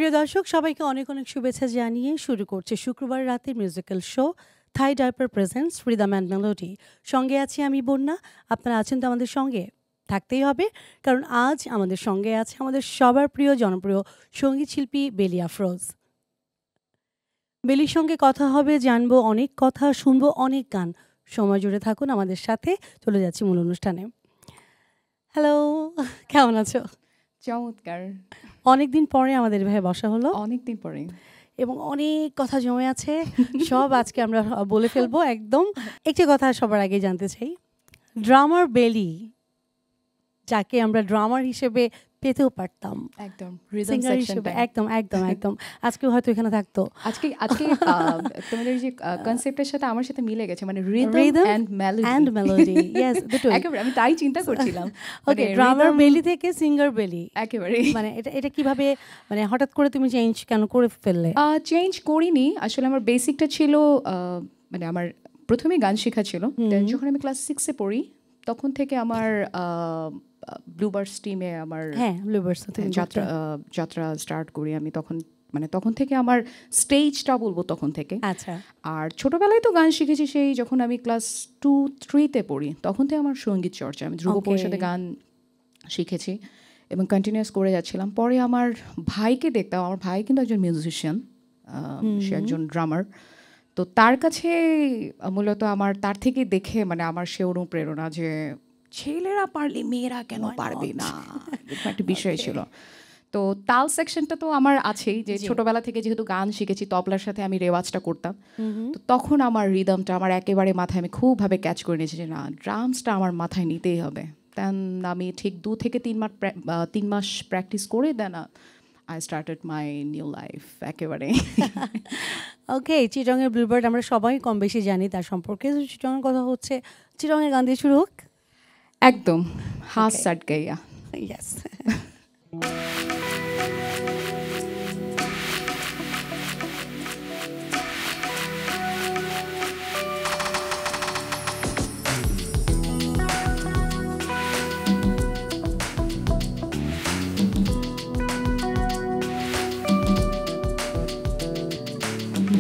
প্রিয় দর্শক সবাইকে অনেক অনেক শুভেচ্ছা জানিয়ে শুরু করছে শুক্রবার রাতের musical show Thai diaper presents rhythm and melody. সঙ্গে আছি আমি বন্যা। আপনারা আছেন তো আমাদের সঙ্গে, থাকতেই হবে, কারণ আজ আমাদের সঙ্গে আছে আমাদের সবার প্রিয় জনপ্রিয় সঙ্গীত শিল্পী বেলি আফরোজ। বেলির সঙ্গে কথা হবে, জানবো অনেক কথা, শুনবো অনেক গান। সময় জুড়ে থাকুন আমাদের সাথে। চলে যাচ্ছি মূল অনুষ্ঠানে। হ্যালো, কেমন আছো? চমৎকার। অনেকদিন পরে আমাদের ভাই বসা হলো, অনেকদিন পরে, এবং অনেক কথা জমে আছে। সব আজকে আমরা বলে ফেলবো একদম। একটি কথা সবার আগে জানতে চাই, ড্রামার বেলি, যাকে আমরা ড্রামার হিসেবে পেতেও পারতাম, একদম সিঙ্গার হিসেবে, একদম একদম একদম আজকে হয়তো এখানে থাকতো। আজকে তোমাদের যে কনসেপ্টের সাথে আমার সাথে মিলে গেছে, মানে রিদম এন্ড মেলোডি। ইয়েস, দুটোই। একেবারে আমি তাই চিন্তা করছিলাম। ওকে, ড্রামার বেলি থেকে সিঙ্গার বেলি, একেবারে। মানে এটা কিভাবে, মানে হঠাৎ করে তুমি চেঞ্জ কেন করে ফেললে? চেঞ্জ করিনি আসলে, আমার বেসিকটা ছিল, মানে আমার প্রথমে গান শেখা ছিল। যখন আমি ক্লাস 6-এ পড়ি তখন থেকে আমার ব্লুবার্ডস টিমে আমার যাত্রা স্টার্ট করি আমি। তখন থেকে আমার স্টেজটা বলবো তখন থেকে। আচ্ছা। আর ছোটবেলায় তো গান শিখেছি, সেই যখন আমি ক্লাস 2-3-তে পড়ি তখন থেকে আমার সঙ্গীত চর্চা, আমি ধ্রুব পরিষদে গান শিখেছি এবং কন্টিনিউয়াস করে যাচ্ছিলাম। পরে আমার ভাইকে দেখতাম, আমার ভাই কিন্তু একজন মিউজিশিয়ান, সে একজন ড্রামার। তো তার কাছে মূলত তার থেকে দেখে মানে আমার সে অনুপ্রেরণা যে ছেলেরা পারলে মেয়েরা কেন পারবে না, একটা বিষয় ছিল। তো তাল সেকশনটা তো আমার আছেই, যে ছোটবেলা থেকে যেহেতু গান শিখেছি, তবলার সাথে আমি রেওয়াজটা করতাম। তো তখন আমার রিদমটা আমার একেবারে মাথায়, আমি খুবভাবে ক্যাচ করে নিয়েছি যে না, ড্রামসটা আমার মাথায় নিতেই হবে। দেন আমি ঠিক 2 থেকে 3 মাস প্র্যাকটিস করে দেন I started my new life একেবারে। ওকে, চিটংয়ের ব্লুবার্ড আমরা সবাই কম বেশি জানি তার সম্পর্কে। চিটংয়ের কথা হচ্ছে, চিটংয়ের গান দিয়ে শুরু হোক। একদম হাস সাট গাইয়া। ইয়েস।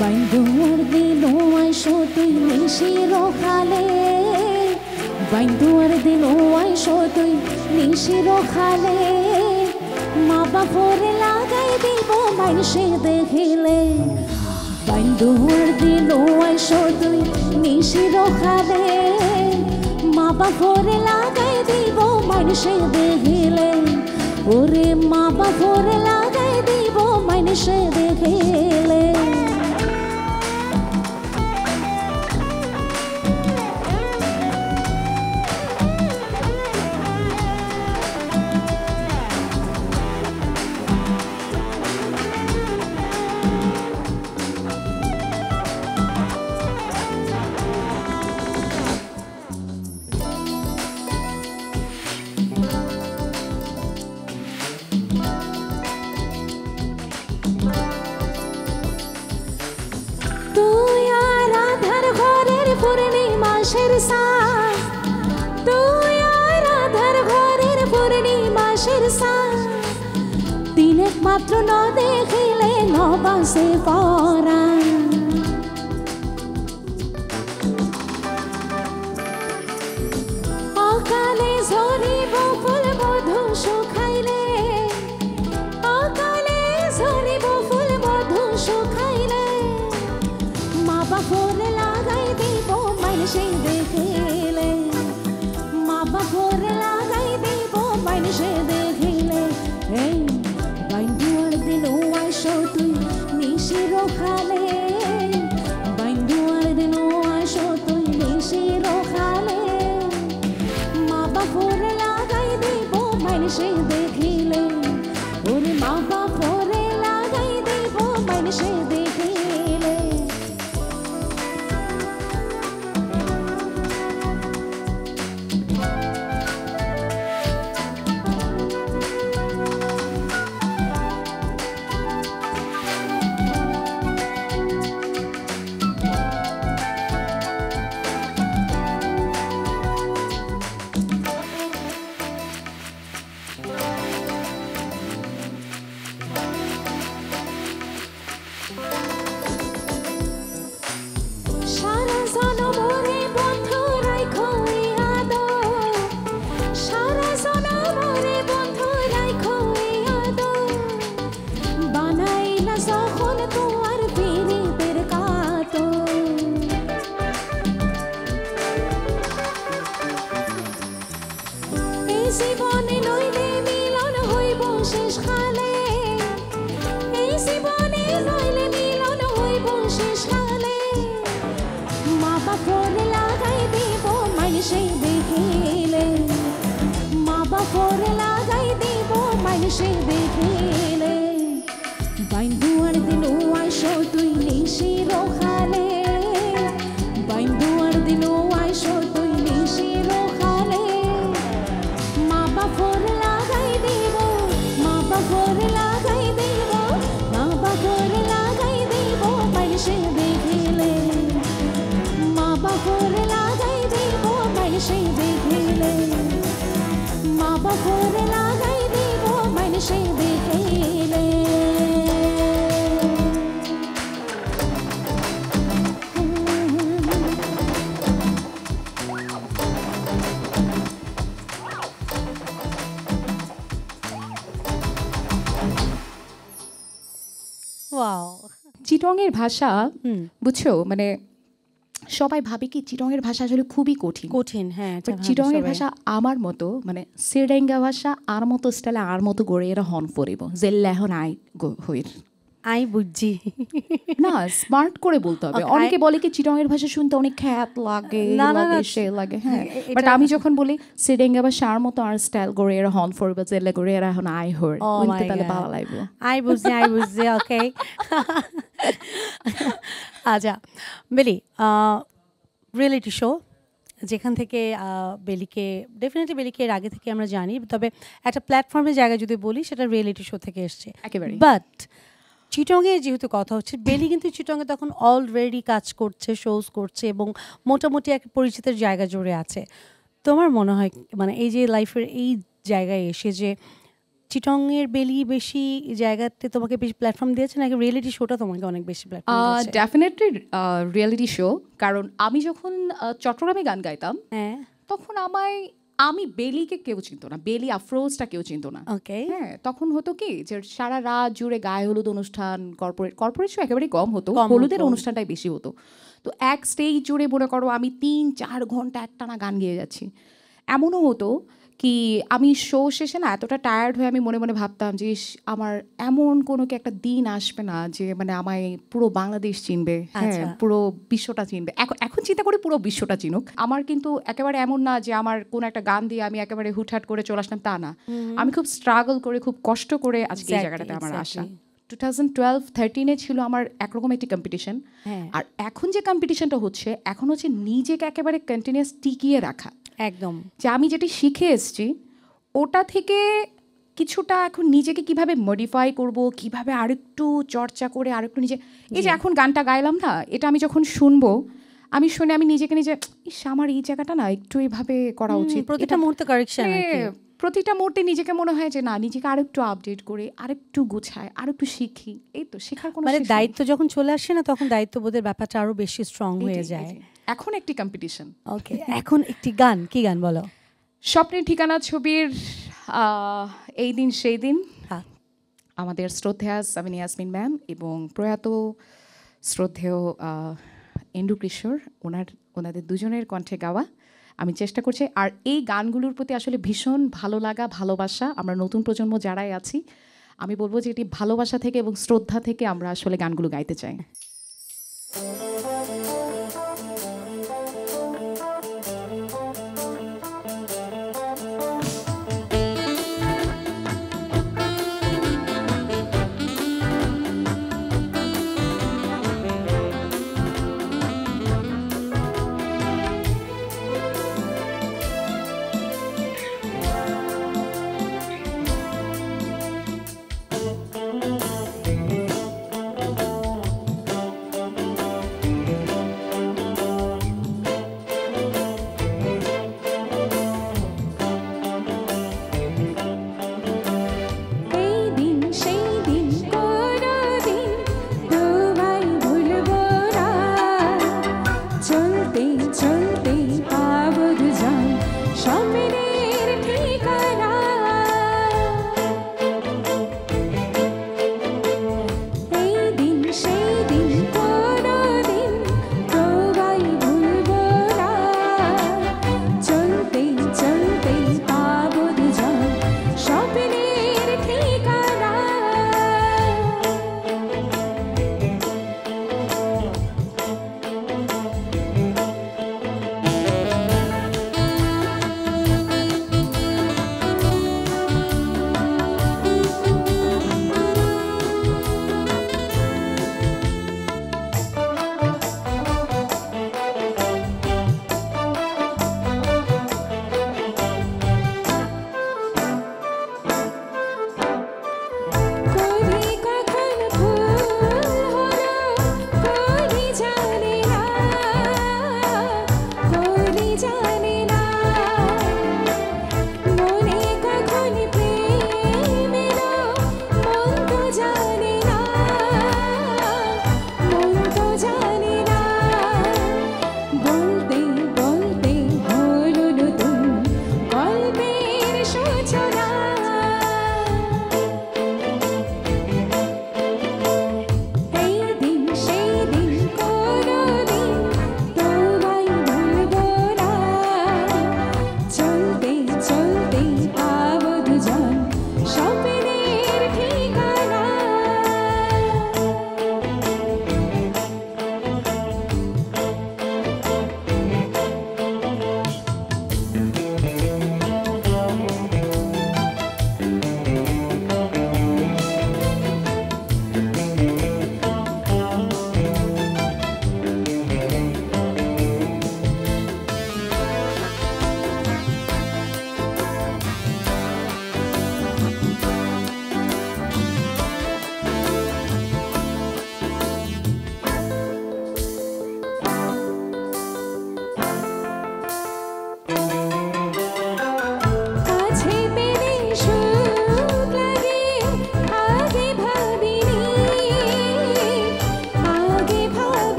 বাইন্দুয়ার দিন আইসো তুই নিশির খালে, বাইন্দুয়ার দিন আইসো তুই নিশির খালে, মা বাপরে লাগাই দিব মানুষে দেখিলে। বাইন্দুয়ার দিন আইসো তুই নিশির খালে, মা বাপরে লাগাই দিব মানুষে দেখিলে। ওরে মা বাপরে লাগাই দিব মানুষে দেখিলে। দিনে মাত্র ন দেখিলে নবাসে পরা, অকালে ঝরিব ফুল মধু শুকাইলে, অকালে ঝরিব ফুল মধু শুকাইলে, মা বাপরে লাগাই দিব মানুষে দেখিলে, মা বাপরে লাগাই দিব মানুষে দেখিলে। এই বাইন্দুয়ার দিন আইসো তুই নিশির খালে, বাইন্দুয়ার দিন আইসো তুই নিশির খালে, মা বাপরে লাগাই দিব মানুষে দেখিলে। ওরে মা বাপরে লাগাই দিব মানুষে দেখিলে। মানুষে দেখিলে মা বাপর লাগাই দিব মানুষে দেখিলে বাইন দুয়ার দিনু আইসো তুই নিশি রোখালে বাইন দুয়ার দিনু আইসো তুই নিশি রোখালে মা বাপর লাগাই দিব মা বাপর লাগাই দিব মা বাপর লাগাই দিব মানুষে দেখিলে মা বাপর লাগাই দিব মানুষে দেখিলে মা বাপর লাগাই দিব মানুষে দেখিলে ওয়াও চিটংয়ের ভাষা হুম বুঝছো মানে সবাই ভাবে কি চিটংয়ের ভাষা আসলে খুবই কঠিন কঠিন হ্যাঁ এটা ভাবে চিটংয়ের সবাই। ভাষা আমার মতো মানে সিরেঙ্গা ভাষা আর মতো স্টাইলে আর মতো গড়ে এরা হন পড়িব যে লেহন আই হইর আই বুঝছি না স্মার্ট করে বলতে হবে Okay, অনেকে বলে কি চিটংয়ের ভাষা শুনতে অনেক খ্যাত লাগে না, না, লাগে না, সে লাগে হ্যাঁ এটা- বাট আমি যখন বলি সিরেঙ্গা ভাষা আর মতো আর স্টাইল গড়ে এরা হন পড়িব যে গড়ে এরা এখন আই হর Oh উনতে my তাহলে God. ভালো লাগবে আই বুঝছি ওকে আচ্ছা বেলি রিয়েলিটি শো যেখান থেকে বেলিকে ডেফিনেটলি বেলিকে এর আগে থেকে আমরা জানি তবে একটা প্ল্যাটফর্মের জায়গায় যদি বলি সেটা রিয়েলিটি শো থেকে এসছে একেবারে বাট চিটংয়ে যেহেতু কথা হচ্ছে বেলি কিন্তু চিটংয়ে তখন অলরেডি কাজ করছে শোজ করছে এবং মোটামুটি এক পরিচিতের জায়গা জুড়ে আছে তোমার মনে হয় মানে এই যে লাইফের এই জায়গায় এসে যে চিটংয়ের বেলি বেশি জায়গাতে তোমাকে বেশি প্ল্যাটফর্ম দিয়েছে নাকি রিয়েলিটি শোটা তোমাকে অনেক বেশি প্ল্যাটফর্ম দিয়েছে ডেফিনেটলি রিয়েলিটি শো কারণ আমি যখন চট্টগ্রামে গান গাইতাম হ্যাঁ তখন আমি বেলিকে কেউ চিনতো না বেলি আফরোজটা কেউ চিনতো না ওকে হ্যাঁ তখন হতো কি যে সারা রাত জুড়ে গায়ে হলুদ অনুষ্ঠান কর্পোরেট শো একেবারেই কম হতো কম হলুদের হতো। অনুষ্ঠানটাই বেশি হতো তো এক স্টেজ জুড়ে মনে করো আমি 3-4 ঘন্টা একটানা গান গেয়ে যাচ্ছি এমনও হতো কি আমি শো শেষে না এতটা টায়ার্ড হয়ে আমি মনে মনে ভাবতাম যে ইস, আমার এমন কোনো কি একটা দিন আসবে না যে মানে আমায় পুরো বাংলাদেশ চিনবে হ্যাঁ আচ্ছা। পুরো বিশ্বটা চিনবে এখন চিন্তা করি পুরো বিশ্বটা চিনুক আমার কিন্তু একেবারে এমন না যে আমার কোনো একটা গান দিয়ে আমি একেবারে হুটহাট করে চলে আসলাম তা না আমি খুব স্ট্রাগল করে খুব কষ্ট করে আজকে এই Exactly, জায়গাটাতে আমার আসা exactly. 2012-13 ছিল আমার একরকম একটি কম্পিটিশন হ্যাঁ আর এখন যে কম্পিটিশনটা হচ্ছে এখন হচ্ছে নিজেকে একেবারে কন্টিনিউয়াস টিকিয়ে রাখা একদম যে আমি যেটি শিখে এসেছি ওটা থেকে কিছুটা এখন নিজেকে কিভাবে মডিফাই করব কিভাবে আরেকটু চর্চা করে আরেকটু নিজে এই যে এখন গানটা গাইলাম না এটা আমি যখন শুনবো আমি শুনে আমি নিজেকে নিজে ইস আমার এই জায়গাটা না একটু এইভাবে করা উচিত প্রতিটা এটা- মুহূর্তে কারেকশন আর কি মানে প্রতিটা মুহূর্তে নিজেকে মনে হয় যে না নিজেকে আরেকটু আপডেট করে আরেকটু গুছায় আরেকটু শিখি এই তো শেখার কোনো মানে শেষ নেই। দায়িত্ব যখন চলে আসে না তখন দায়িত্ববোধের ব্যাপারটা আরো বেশি স্ট্রং হয়ে এটাই, যায় এটাই। এখন একটি কম্পিটিশন ওকে এখন একটি গান কি গান বলো স্বপ্নের ঠিকানা ছবির এই দিন সেই দিন হ্যাঁ আমাদের শ্রদ্ধেয়া সামিন ইয়াসমিন ম্যাম এবং প্রয়াত শ্রদ্ধেয় এন্ডু কিশোর ওনাদের দুজনের কণ্ঠে গাওয়া আমি চেষ্টা করছি আর এই গানগুলোর প্রতি আসলে ভীষণ ভালো লাগা ভালোবাসা আমরা নতুন প্রজন্ম যারাই আছি আমি বলবো যে এটি ভালোবাসা থেকে এবং শ্রদ্ধা থেকে আমরা আসলে গানগুলো গাইতে চাই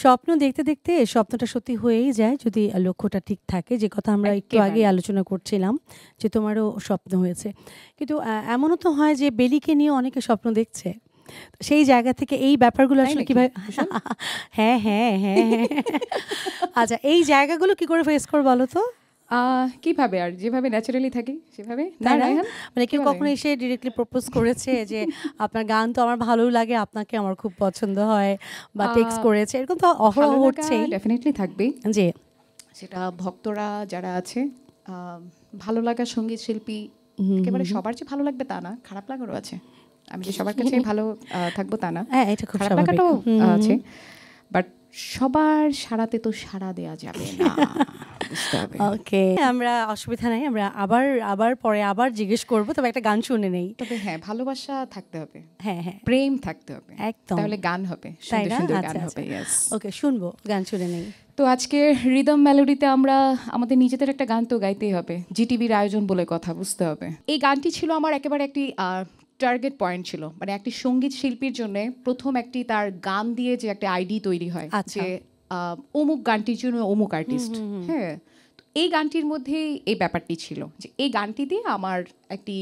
স্বপ্ন দেখতে দেখতে স্বপ্নটা সত্যি হয়েই যায় যদি লক্ষ্যটা ঠিক থাকে, যে কথা আমরা একটু একেবারে। আগে আলোচনা করছিলাম যে তোমারও স্বপ্ন হয়েছে। কিন্তু এমনও তো হয় যে বেলিকে নিয়ে অনেকে স্বপ্ন দেখছে। তো সেই জায়গা থেকে এই ব্যাপারগুলো তাই আসলে নাকি? কিভাবে ভীষণ। হ্যাঁ, হ্যাঁ, হ্যাঁ, হ্যাঁ। আচ্ছা, এই জায়গাগুলো কি করে ফেস করো বলো তো? কিভাবে আর যেভাবে ন্যাচারালি থাকি সেভাবে না তাই না? রায়হান? মানে কেউ কিভাবে? কখনো এসে ডিরেক্টলি প্রপোজ করেছে যে আপনার গান তো আমার ভালোই লাগে, আপনাকে আমার খুব পছন্দ হয়, বা টেক্সট আহ, করেছে, এরকম তো অহরহ হচ্ছেই। ডেফিনেটলি থাকবেই। জি, সেটা ভক্তরা যারা আছে, ভালো লাগা সঙ্গীত শিল্পী একেবারে সবার যে ভালো লাগবে তা না, খারাপ লাগারও আছে। আমি যে সবার কাছে ভালো থাকবো তা না, হ্যাঁ, এটা খুব খারাপ স্বাভাবিক। লাগাটাও আছে। বাট সবার সারাতে তো সাড়া দেয়া যাবে না, বুঝতে হবে। ওকে, আমরা অসুবিধা নাই, আমরা আবার আবার পরে আবার জিজ্ঞেস করব, তবে একটা গান শুনে নেই। তবে হ্যাঁ, ভালোবাসা থাকতে হবে, হ্যাঁ, হ্যাঁ, প্রেম থাকতে হবে, একদম। তাহলে গান হবে, তাই সুন্দর না? সুন্দর আচ্ছা, গান আচ্ছা। হবে। ইয়েস। ওকে, শুনবো, গান শুনে নেই। তো আজকে রিদম মেলোডিতে আমরা আমাদের নিজেদের একটা গান তো গাইতেই হবে, জিটিভির আয়োজন বলে কথা, বুঝতে হবে। এই গানটি ছিল আমার একেবারে একটি টার্গেট পয়েন্ট ছিল, মানে একটি সঙ্গীত শিল্পীর জন্য প্রথম একটি তার গান দিয়ে যে একটা আইডি তৈরি হয়, আচ্ছা। যে অমুক গানটির জন্য অমুক আর্টিস্ট। হ্যাঁ, তো এই গানটির মধ্যেই এই ব্যাপারটি ছিল যে এই গানটি দিয়ে আমার একটি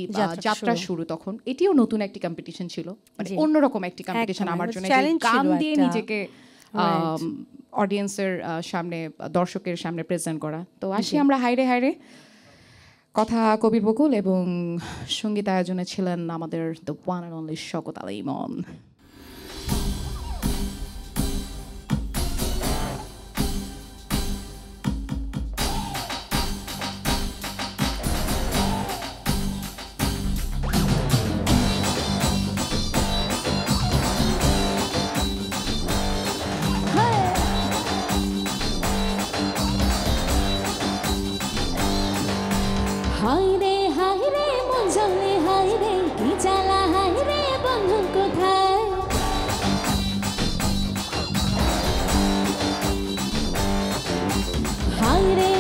যাত্রা শুরু। তখন এটিও নতুন একটি কম্পিটিশন ছিল, মানে জি। অন্যরকম একটি কম্পিটিশন একদম, আমার একদম জন্য, challenge গান ছিল দিয়ে একটা। নিজেকে Right. অডিয়েন্সের সামনে, দর্শকের সামনে প্রেজেন্ট করা। তো আসি আমরা হাইরে হাইরে। কথা কবির বকুল এবং সঙ্গীত আয়োজনে ছিলেন আমাদের the one and only Shawkat Ali Emon. হায় রে মন জ্বলে, হায় রে কি জ্বালা, হায় রে বন্ধু কোথায়? হায় রে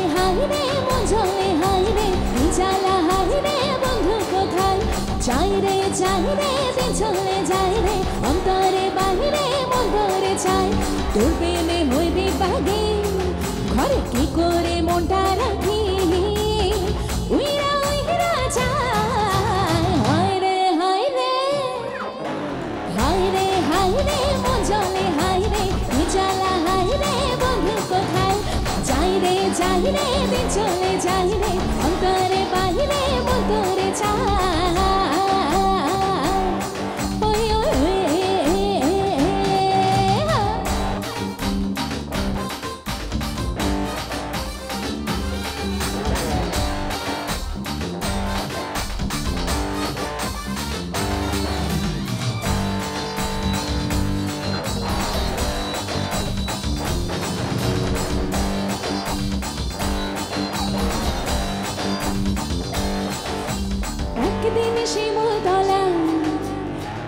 মন জ্বলে, হায় রে কি জ্বালা, হায় রে বন্ধু কোথায়? চাই রে দিন চলে যায় রে, অন্তরে বাহিরে মন ভরে চাই, তোর প্রেমে হইবি পাগি, ঘরে কি করে মনটা রাখি, উইরা উইরা যায়। হায় রে মন জ্বলে, হায় রে কি জ্বালা, হায় রে বন্ধু কোথায়? যাই রে দিন চলে যায় রে, অন্তরে বাহিরে মন তোরে চায়। ওই ওই একদিন শিমুল তলায়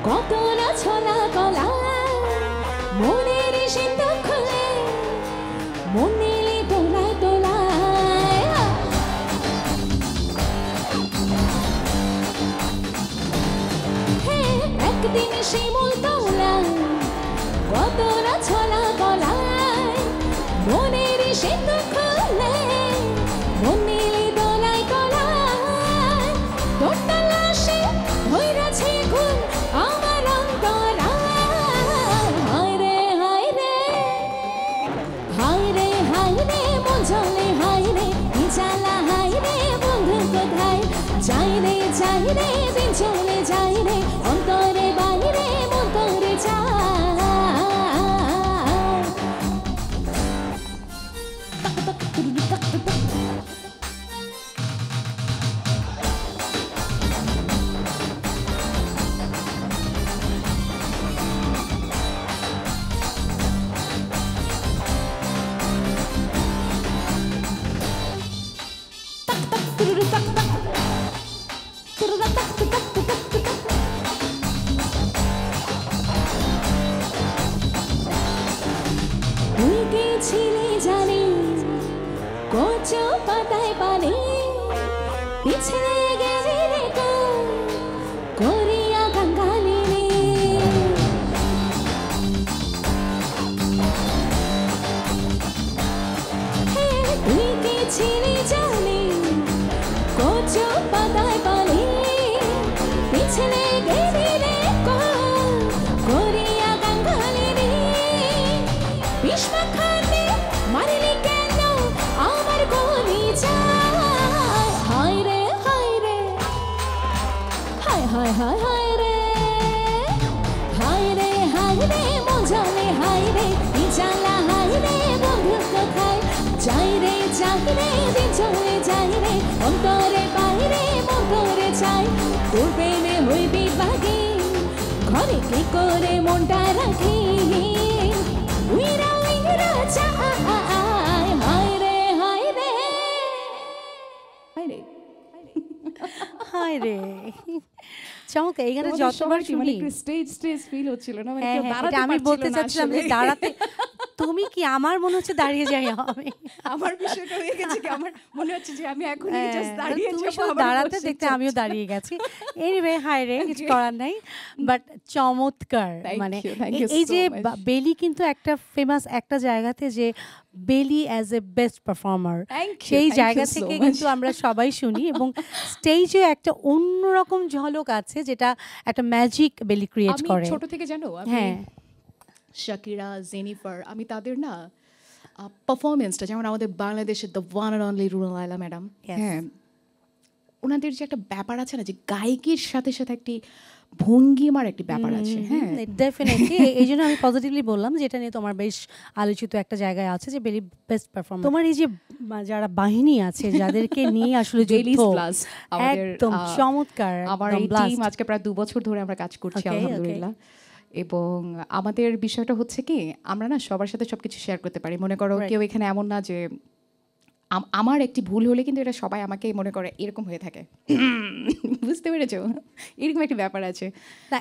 কত না ছোলা গলায়, মনের সিন্ধু খুলে মন নিলি তোলায় তোলায়। হ্যাঁ, একদিন শিমুল তলায় কত না ছোলা গলায়, মনের সিন্ধু খুলে মন নিলি দোলায় তোলায়। তোর তালাশে ধইরাছে খুন আমার অন্তরায়। হায় রে মন জ্বলে, হায় রে কি জ্বালা, হায় রে বন্ধু কোথায়? যাই রে দিন চলে যায় রে, অন্তরে বাহিরে মন তোরে চায়। তুই কে ছিলি জানি, কচু পাতায় পানি পিছলে গেলি রে করিয়া গঙ্গালিনী। রে মন জলে হাই রে জ্বালা হাই রে বন্ধু কোথায় যাই রে দিন চলে যাই রে অন্তরে বাইরে মন করে চাই তোর প্রেমে হইবি বাগে ঘরে কি করে মনটা রাখি উইরা উইরা চাই হাই রে হাই রে হাই রে হায় রে চমৎকার এই গানে যতবার শুনি স্টেজ ফিল হচ্ছিল না মানে হ্যাঁ, কেউ হ্যাঁ, দাঁড়াতে এটা আমি বলতে পারছিল না চাচ্ছিলাম যে আসলে। দাঁড়াতে তুমি কি আমার মনে হচ্ছে দাঁড়িয়ে যাই আমি আমার বিষয়টা হয়ে গেছে কি আমার মনে হচ্ছে যে আমি এখন জাস্ট দাঁড়িয়ে তুমি যাবো শুধু আমার দাঁড়াতে বসে দেখতে যাচ্ছে। আমিও দাঁড়িয়ে গেছি এনিওয়ে হাই রে কিছু করার নাই বাট চমৎকার Thank মানে you, thank you এই so যে much. বেলি কিন্তু একটা ফেমাস একটা জায়গাতে যে বেলি as a best performer Thank you, সেই thank you জায়গা so থেকে much. কিন্তু আমরা সবাই শুনি এবং স্টেজে একটা অন্যরকম ঝলক আছে যেটা একটা ম্যাজিক বেলি ক্রিয়েট আমি করে ছোট থেকে জানো আমি হ্যাঁ শাকিরা জেনিফার আমি তাদের না পারফরমেন্সটা যেমন আমাদের বাংলাদেশের the one and only Runa Laila madam Yes. হ্যাঁ ওনাদের যে একটা ব্যাপার আছে না যে গায়িকীর সাথে সাথে একটি ভঙ্গিমার একটি ব্যাপার আছে হ্যাঁ ডেফিনেটলি এই জন্য আমি পজিটিভলি বললাম যেটা নিয়ে তোমার বেশ আলোচিত একটা জায়গায় আছে যে বেলি বেস্ট পারফর্মার তোমার এই যে যারা বাহিনী আছে যাদেরকে নিয়ে আসলে Belly's যুদ্ধ Blast, আমাদের, একদম চমৎকার আমার এই টিম আজকে প্রায় 2 বছর ধরে আমরা কাজ করছি Okay, আলহামদুলিল্লাহ এবং আমাদের বিষয়টা হচ্ছে কি আমরা না সবার সাথে সবকিছু শেয়ার করতে পারি মনে করো Right. কেউ এখানে এমন না যে আমার একটি ভুল হলে কিন্তু এটা সবাই আমাকে মনে করে এরকম হয়ে থাকে বুঝতে পেরেছো এরকম একটা ব্যাপার আছে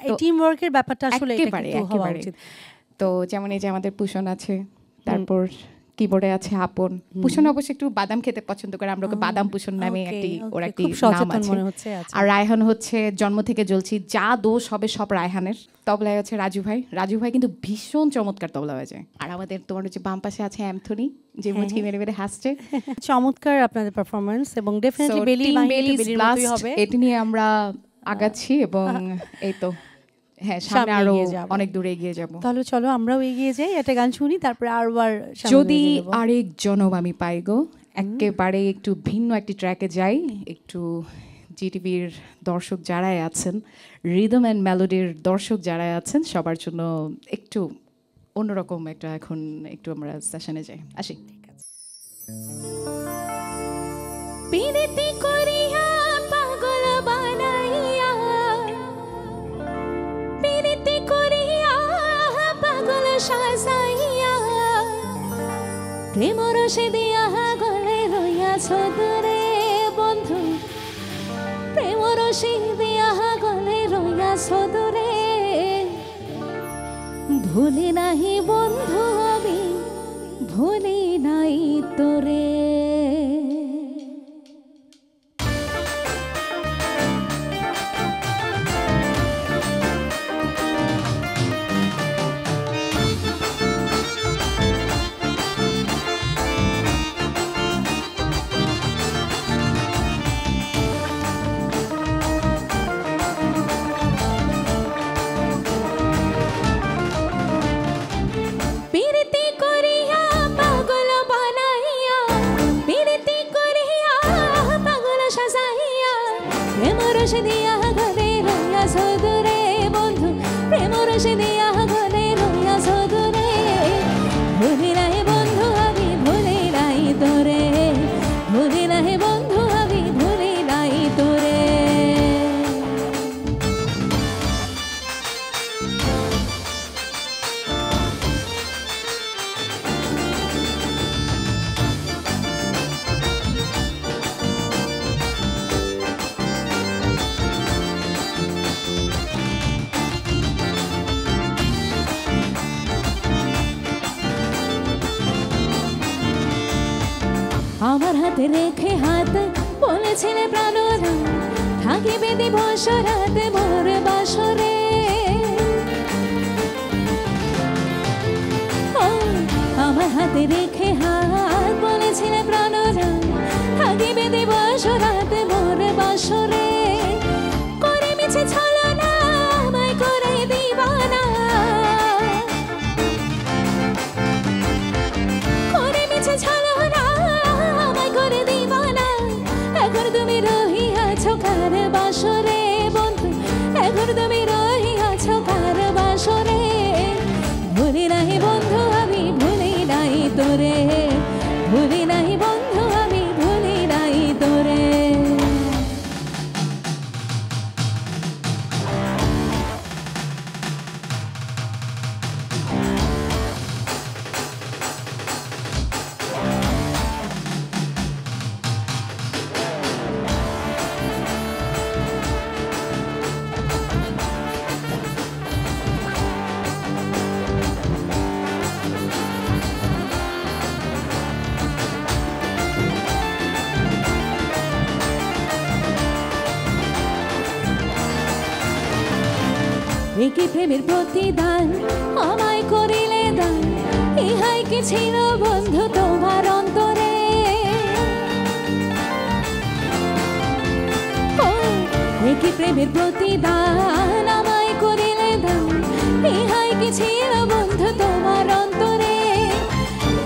তো টিম ওয়ার্কের ব্যাপারটা আসলে এটা একেবারে কিন্তু হওয়া একেবারে উচিত তো যেমন এই যে আমাদের পুষণ আছে তারপর কিবোর্ডে আছে আপন পুষণ অবশ্য একটু বাদাম খেতে পছন্দ করে আমরা ওকে বাদাম পুষণ নামে Okay, একটি ওর okay, একটি খুব নাম সচেতন আছে মনে হচ্ছে আচ্ছা। আর রায়হান হচ্ছে জন্ম থেকে জ্বলছি যা দোষ হবে সব রায়হানের তবলায় হচ্ছে রাজু ভাই কিন্তু ভীষণ চমৎকার তবলা বাজায় আর আমাদের তোমার হচ্ছে বাম পাশে আছে অ্যান্থনি যে মুচকি মেরে মেরে হাসছে চমৎকার আপনাদের পারফরম্যান্স এবং So, ডেফিনেটলি বেলি Team বাহিনী Belly's বেলির মতোই Blast, হবে এটি নিয়ে আমরা আগাচ্ছি এবং এই তো হ্যাঁ সামনে সামনে আরো এগিয়ে যাবো। অনেক দূরে এগিয়ে যাব তাহলে চলো আমরাও এগিয়ে যাই একটা গান শুনি তারপরে আরবার সামনে যদি এগিয়ে যাবো। আরেক জনম আমি পাই গো একেবারে একটু ভিন্ন একটি ট্র্যাকে যাই একটু জিটিভির দর্শক যারাই আছেন রিদম অ্যান্ড মেলোডির দর্শক যারাই আছেন সবার জন্য একটু অন্যরকম একটা এখন একটু আমরা সেশনে যাই আসি পিরিতি করিয়া পাগল বানাইয়া পিরিতি করিয়া পাগল সাজাইয়া প্রেম রসে দিয়া গলে রইয়াছ দূরে বন্ধু প্রেম রসে দিয়া গলে রইয়াছ দূরে ভুলি নাহি বন্ধু আমি ভুলি নাই তোরে পিরিতি করিয়া পাগল বানাইয়া পিরিতি করিয়া পাগল সাজাইয়া প্রেম রসে দিয়া গলে রইয়া সদূরে বন্ধু প্রেম রসে দিয়া গলে রইয়া সদূরে ভুলি নাই বন্ধু আমি ভুলি নাই তোরে ভুলি নাই বন্ধু আমি ভুলি নাই তোরে আমার হাতে রেখে হাত বলেছিলে প্রাণনা থাকিবে দিবস রাতে মোর বাসরে ও, আমার হাতে রেখে হাত বলেছিলে প্রাণনা থাকিবে দিবস রাতে মোর বাসরে করে মিছে ছলনা আমায় করে দিবানা করে মিছে ছলনা আমায় করে দিবানা এখন তুমি রহিয়াছ কার বাসরে বন্ধু এখন তুমি রহিয়াছ কার বাসরে কি প্রেমের প্রতিদান আমায় করিলে দান ইহাই কি ছিল বন্ধু তোমার অন্তরে ও এ কি প্রেমের প্রতিদান আমায় করিলে দান ইহাই কি ছিল বন্ধু তোমার অন্তরে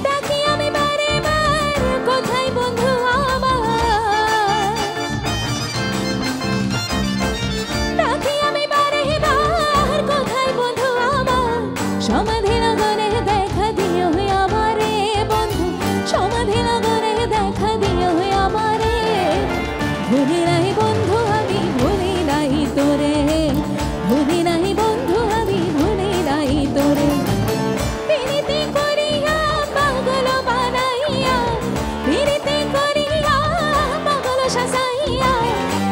ডাকি আমি বারে বার কোথায় বন্ধু আমার ডাকি আমি বারে বার কোথায় বন্ধু আমার সমাধি লগনে দেখা দিও আমারে বন্ধু সমাধি লগনে দেখা দিও আমারে ভুলি নাই বন্ধু আমি ভুলি নাই তোরে ভুলি নাই বন্ধু আমি ভুলি নাই তোরে পিরিতি করিয়া পাগল বানাইয়া পিরিতি করিয়া পাগল সাজাইয়া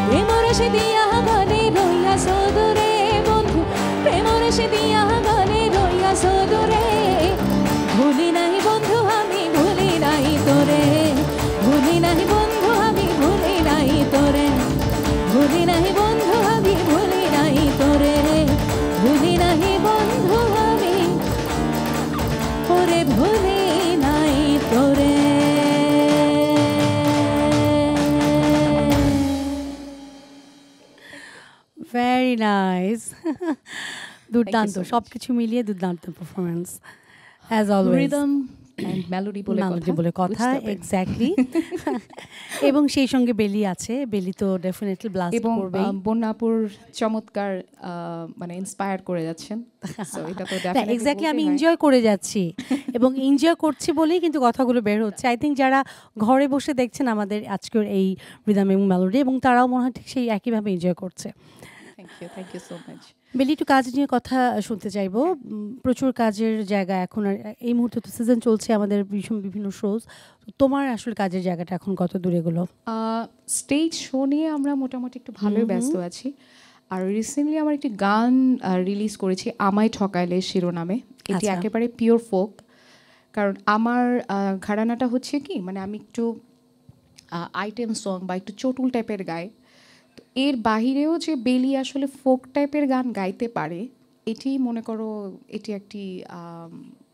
প্রেমর সে দিয়া গলে রইয়া সদরে বন্ধু প্রেমর সে দিয়া গলে রইয়া সদরে ভুলি নাই বন্ধু আমি ভুলি নাই তোরে ভুলি নাই বন্ধু আমি ভুলি নাই তোরে ভুলি নাই বন্ধু আমি ভুলি নাই তোরে ভুলি নাই বন্ধু আমি ওরে ভুলি নাই তোরে ভেরি নাইস দুর্দান্ত so much. সবকিছু মিলিয়ে দুর্দান্ত performance as always rhythm and melody বলে মেলোডি বলে কথা বুঝতে পেরেছি। এক্স্যাক্টলি এবং সেই সঙ্গে বেলি আছে বেলি তো ডেফিনেটলি ব্লাস্ট এবং করবে বন্যাপুর চমৎকার মানে ইন্সপায়ার করে যাচ্ছেন সো এটা তো ডেফিনেটলি এক্স্যাক্টলি আমি এনজয় করে যাচ্ছি এবং এনজয় করছি বলেই কিন্তু কথাগুলো বের হচ্ছে আই থিঙ্ক যারা ঘরে বসে দেখছেন আমাদের আজকের এই রিদম এবং মেলোডি এবং তারাও মনে হয় ঠিক সেই একইভাবে এনজয় করছে থ্যাংক ইউ সো মাচ বেলি একটু কাজ নিয়ে কথা শুনতে চাইবো প্রচুর কাজের জায়গা এখন আর এই মুহূর্তে তো সিজন চলছে আমাদের বিভিন্ন শোজ তোমার আসলে কাজের জায়গাটা এখন কত দূরে এগুলো স্টেজ শো নিয়ে আমরা মোটামুটি একটু ভালোই ব্যস্ত আছি আর রিসেন্টলি আমার একটি গান রিলিজ করেছি আমায় ঠকাইলে শিরোনামে এটি আচ্ছা। একেবারে পিওর ফোক কারণ আমার ঘরানাটা হচ্ছে কি মানে আমি একটু আইটেম সং বা একটু চটুল টাইপের গাই তো এর বাহিরেও যে বেলি আসলে ফোক টাইপের গান গাইতে পারে এটি মনে করো এটি একটি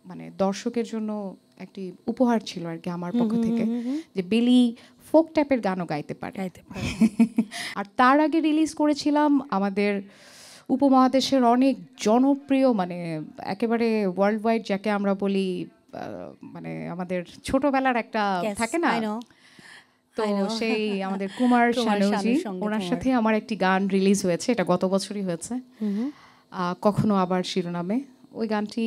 মানে দর্শকের জন্য একটি উপহার ছিল আর কি আমার পক্ষ থেকে যে বেলি ফোক টাইপের গানও গাইতে পারে গাইতে পারে আর তার আগে রিলিজ করেছিলাম আমাদের উপমহাদেশের অনেক জনপ্রিয় মানে একেবারে ওয়ার্ল্ড ওয়াইড যাকে আমরা বলি মানে আমাদের ছোটবেলার একটা Yes, থাকে না I know. তো I know. সেই আমাদের কুমার কুমার শানুজি শানুর সঙ্গে ওনার তোমার। সাথে আমার একটি গান রিলিজ হয়েছে এটা গত বছরই হয়েছে কখনো আবার শিরোনামে ওই গানটি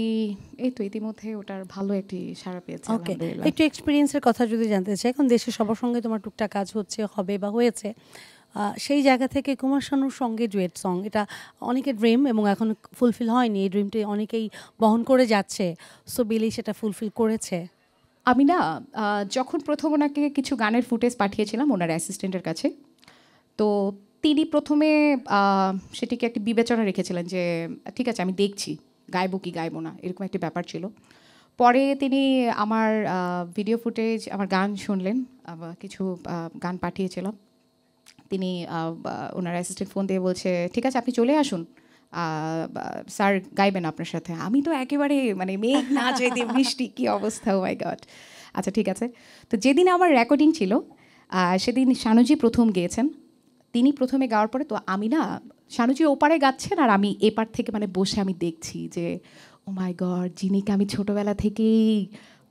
এই তো ইতিমধ্যে ওটার ভালো একটি সাড়া পেয়েছে ওকে আলহামদুলিল্লাহ একটু এক্সপিরিয়েন্সের কথা যদি জানতে চাই এখন দেশে সবার সঙ্গে তোমার টুকটাক কাজ হচ্ছে হবে বা হয়েছে সেই জায়গা থেকে কুমার শানুর সঙ্গে ডুয়েট সং এটা অনেকের ড্রিম এবং এখন ফুলফিল হয়নি এই ড্রিমটি অনেকেই বহন করে যাচ্ছে সো বেলি সেটা ফুলফিল করেছে আমি না যখন প্রথম ওনাকে কিছু গানের ফুটেজ পাঠিয়েছিলাম ওনার অ্যাসিস্ট্যান্টের কাছে তো তিনি প্রথমে সেটিকে একটি বিবেচনা রেখেছিলেন যে ঠিক আছে আমি দেখছি গাইবো কি গাইবো না এরকম একটি ব্যাপার ছিল পরে তিনি আমার ভিডিও ফুটেজ আমার গান শুনলেন কিছু গান পাঠিয়েছিলাম তিনি ওনার অ্যাসিস্ট্যান্ট ফোন দিয়ে বলছে ঠিক আছে আপনি চলে আসুন স্যার গাইবেন আপনার সাথে আমি তো একেবারে মানে মেঘ না চাইতে মিষ্টি কী অবস্থা ও মাই গড আচ্ছা ঠিক আছে তো যেদিন আমার রেকর্ডিং ছিল সেদিন শানুজি প্রথম গেয়েছেন তিনি প্রথমে গাওয়ার পরে তো আমি না শানুজি ওপারে গাচ্ছেন আর আমি এপার থেকে মানে বসে আমি দেখছি যে ও মাই গড যিনিকে আমি ছোটোবেলা থেকেই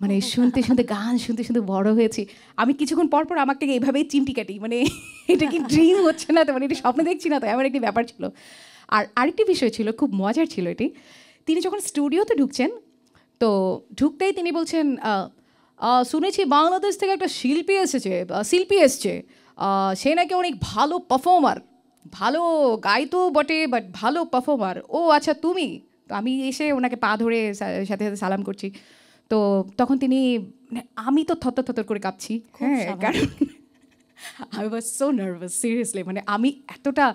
মানে শুনতে শুনতে গান শুনতে শুনতে বড় হয়েছি আমি কিছুক্ষণ পর পর আমাকে এইভাবেই চিমটি কাটি মানে এটা কি ড্রিম হচ্ছে না তো মানে এটা স্বপ্ন দেখছি না তো এমন একটি ব্যাপার ছিল আর আরেকটি বিষয় ছিল খুব মজার ছিল এটি তিনি যখন স্টুডিওতে ঢুকছেন তো ঢুকতেই তিনি বলছেন শুনেছি বাংলাদেশ থেকে একটা শিল্পী এসছে সে নাকি অনেক ভালো পারফর্মার ভালো গাইতো বটে বাট ভালো পারফর্মার ও আচ্ছা তুমি তো আমি এসে ওনাকে পা ধরে সাথে সাথে সালাম করছি তো তখন তিনি মানে আমি তো থতর করে কাঁপছি হ্যাঁ কারণ I was so nervous seriously মানে আমি এতটা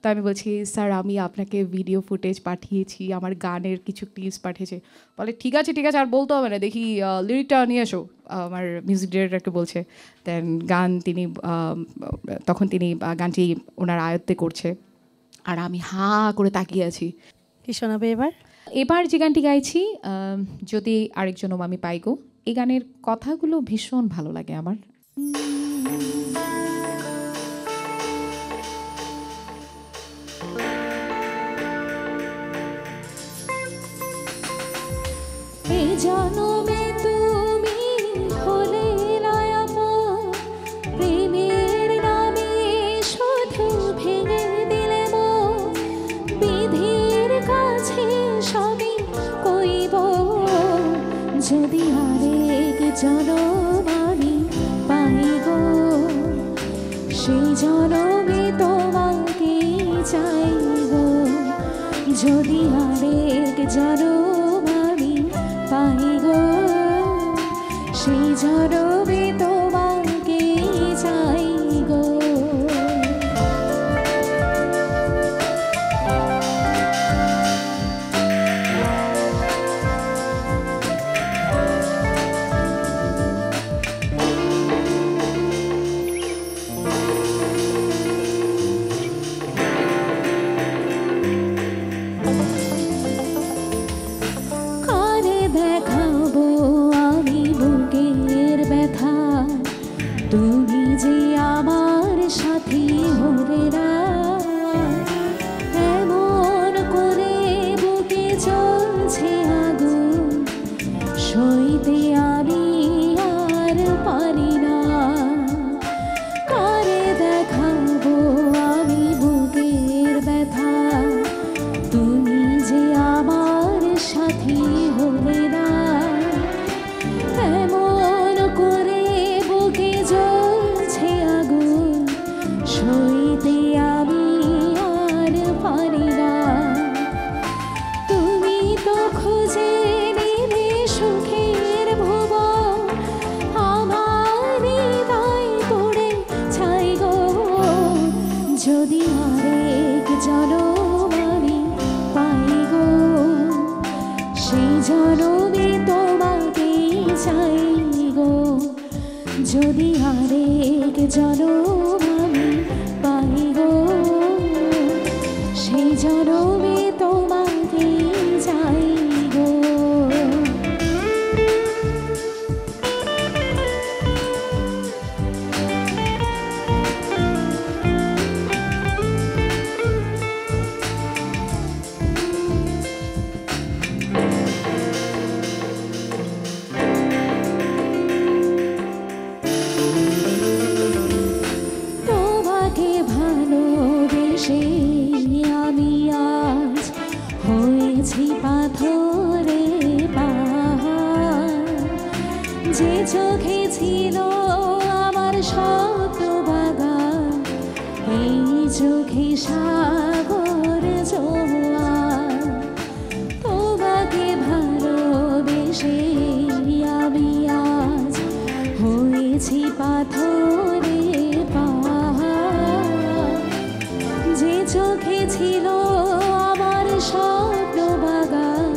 তো আমি বলছি স্যার আমি আপনাকে ভিডিও ফুটেজ পাঠিয়েছি আমার গানের কিছু ক্লিপস পাঠিয়েছে বলে ঠিক আছে আর বলতে হবে না দেখি লিরিকটা নিয়ে এসো আমার মিউজিক ডিরেক্টরকে বলছে দেন গান তিনি তখন তিনি গানটি ওনার আয়ত্তে করছে আর আমি হাঁ করে তাকিয়ে আছি কি শোনাবে এবার? এবার যে গানটি গাইছি যদি আরেকজনও আমি পাইগো, এই গানের কথাগুলো ভীষণ ভালো লাগে আমার। এই জনমে তুমি হলে লায়াপন, প্রেমের নামে শুধু ভেঙে দিলে মন, বিধির কাছে সবই কইব, যদি আরেক জনম আমি পাই গো, সেই জনমে তোমাকে চাই গো, যদি আরেক জনম আমি পাই গো, সেই জনমে তোমাকে চাই গো। কারে দেখাবো আমি বুকের ব্যথা, তুমি যে আমার সাথী হলে না, এমন করে বুকে জ্বলছে আগুন, সইতে আমি আর পারি না। কারে দেখাবো আমি বুকের ব্যথা, তুমি যে আমার সাথী হলে না, এমন করে বুকে জ্বলছে আগুন, সইতে আমি আর পারি না। তুমি তো খুঁজে নিলে সুখের ভুবন, আমার হৃদয় পড়ে ছাই গো, যদি আরেক জনম আমি পাই গো, সেই জনমে তোমাকে চাই গো, যদি আরেক জনম আমি পাই গো, সেই জনমে তোমাকে চাই গো। তোমাকে ভালোবেসে আমি আজ হয়েছি পাথরে পাহাড়, যে চোখে ছিল আমার স্বপ্ন বাগান, এই চোখে সাগর জোয়ার। তোমাকে ভালোবেসে আমি আজ হয়েছি পাথরে পাহাড়, যে চোখে ছিল আমার স্বপ্ন বাগান,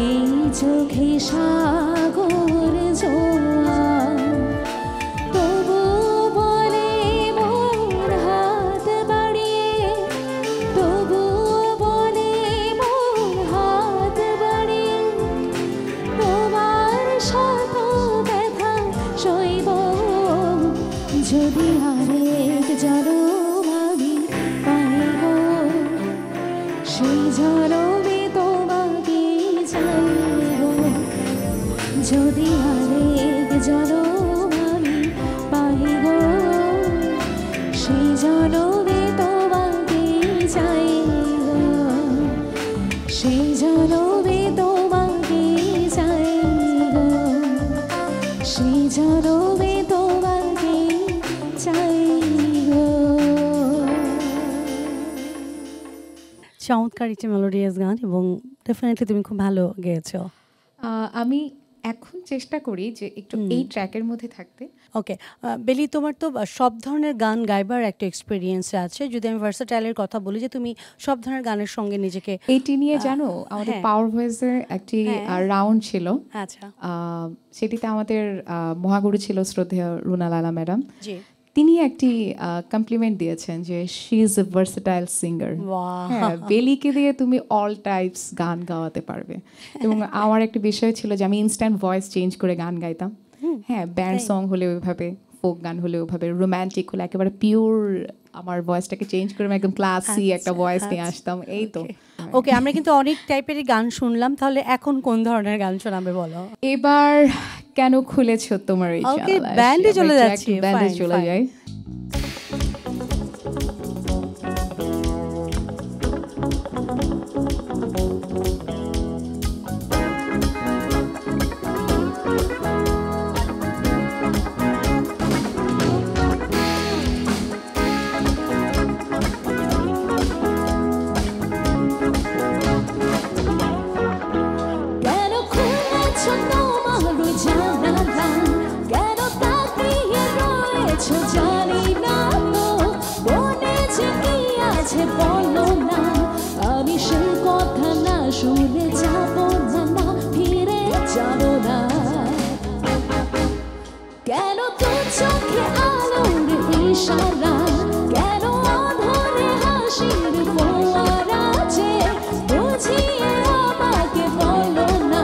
এই চোখে সাগর জোয়ার। তবু বলে মোর হাত বাড়িয়ে, তবু বলে মোর হাত বাড়িয়ে, তোমার শত ব্যথা সইব, যদি আরেক জনম আমি পাই গো, সেই জনমে তোমাকে চাই গো, যদি আরেক জনম আমি পাই গো, সেই জনমে তোমাকে চাই গো, সেই জনমে তোমাকে চাই গো, সেই জনমে তোমাকে চাই গো। চমৎকার একটি মেলোডিয়াস গান এবং ডেফিনেটলি তুমি খুব ভালো গেয়েছো। আমি এখন চেষ্টা করি যে একটু এই ট্র্যাকের মধ্যে থাকতে। ওকে, বেলি, তোমার তো সব ধরনের গান গাইবার একটা এক্সপিরিয়েন্স আছে। যদি আমি ভার্সাটাইলের কথা বলি, যে তুমি সব ধরনের গানের সঙ্গে নিজেকে এইটি নিয়ে জানো আমাদের হ্যাঁ। পাওয়ার ভয়েসের একটি হ্যাঁ। রাউন্ড ছিল, আচ্ছা, সেটিতে আমাদের মহাগুরু ছিল শ্রদ্ধেয় রুনা লালা ম্যাডাম। জি, তিনি একটি কমপ্লিমেন্ট দিয়েছেন যে she is a versatile singer. Wow. হ্যাঁ, বেলিকে দিয়ে তুমি অল টাইপস গান গাওয়াতে পারবে। এবং আমার একটা বিষয় ছিল যে আমি ইনস্ট্যান্ট ভয়েস চেঞ্জ করে গান গাইতাম। হ্যাঁ, ব্যান্ড সং হলে ওইভাবে, ফোক গান হলে ওইভাবে, রোম্যান্টিক হলে একেবারে পিওর আমার ভয়েসটাকে চেঞ্জ করে আমি একদম ক্লাসি একটা ভয়েস নিয়ে আসতাম। এই তো ওকে, আমরা কিন্তু অনেক টাইপেরই গান শুনলাম, তাহলে এখন কোন ধরনের গান শোনাবে বলো? এবার কেন খুলেছো তোমার এই Okay, জানালা? band এ আমরা চলে একটু যাচ্ছি, band এ fine, চলে fine. যাই। কেন খুলেছ তোমার ওই জানালা? কেন তাকিয়ে রয়েছ জানি না তো, মনে যে কি আছে বলো না, আমি সেই কথা না শুনে যাব না, না ফিরে যাব না। কেন তোর চোখে আলোর ইশারা, কেন অধরে হাসির ফোয়ারা যে, বুঝিয়ে আমাকে বলো না,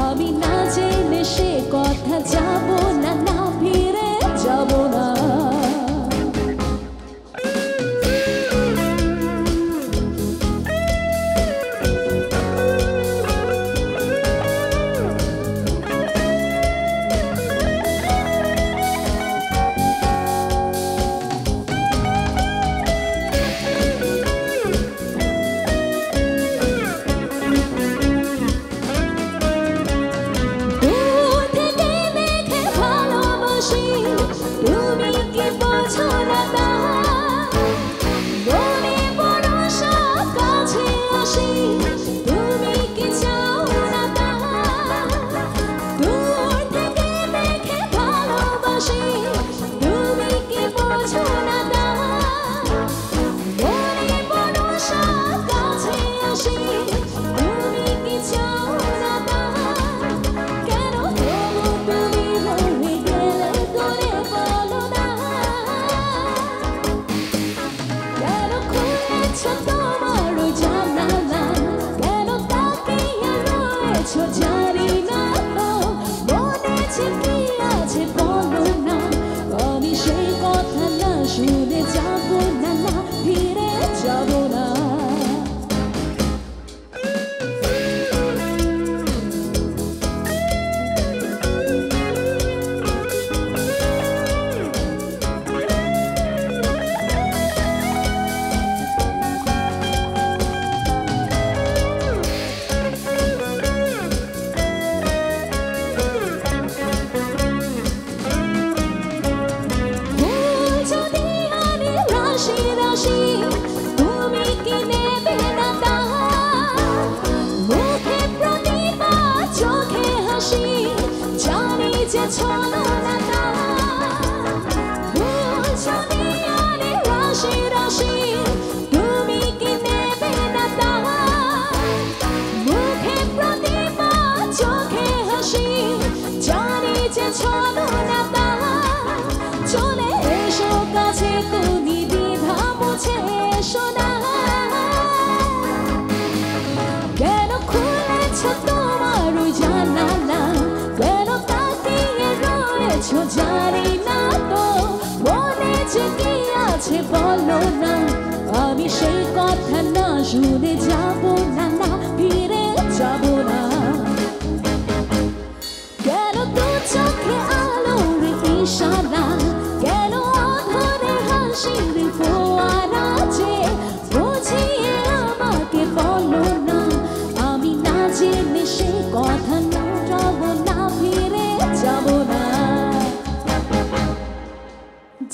আমি না জেনে সে কথা যাব না, না ফিরে যাব না। দূর থেকে দেখে ভালোবাসি, তুমি কি বোঝো না তা? মনে বড় শখ কাছে আসি, তুমি কি চাও না তা? দূর থেকে দেখে ভালোবাসি, তুমি কি বোঝো না তা? মনে বড় শখ কাছে আসি, তুমি কি চাও না তা? কেন তবু তুমি রয়ে গেলে করে বলো না? কেন খুলেছ তোমার ওই জানালা? কেন তাকিয়ে রয়েছ জানি না তো, মনে যে কি আছে বলো না, আমি সেই কথা না শুনে যাব না, না ফিরে যাব না। ফুল যদি আনে রাশি রাশি, তুমি কি নেবে না তা? মুখে প্রতিবাদ, চোখে হাসি, জানি যে ছলো না তা। ফুল যদি আনে রাশি রাশি, তুমি কি নেবে না তা? মুখে প্রতিবাদ, চোখে হাসি, জানি যে ছলো না তা। চলে এসো কাছে, তুমি দ্বিধা মুছে এসো না। কেন খুলেছ তোমার ওই জানালা? কেন তাকিয়ে রয়েছ জানি না তো, মনে যে কি আছে বলো না, আমি সেই কথা না শুনে যাব না, না ফিরে যাব না। কেন তোর চোখে আলোর ইশারা, কেন অধরে হাসির ফোয়ারা যে, বুঝিয়ে আমাকে বলো না, আমি না জেনে সে কথা না যাব না, ফিরে যাব না,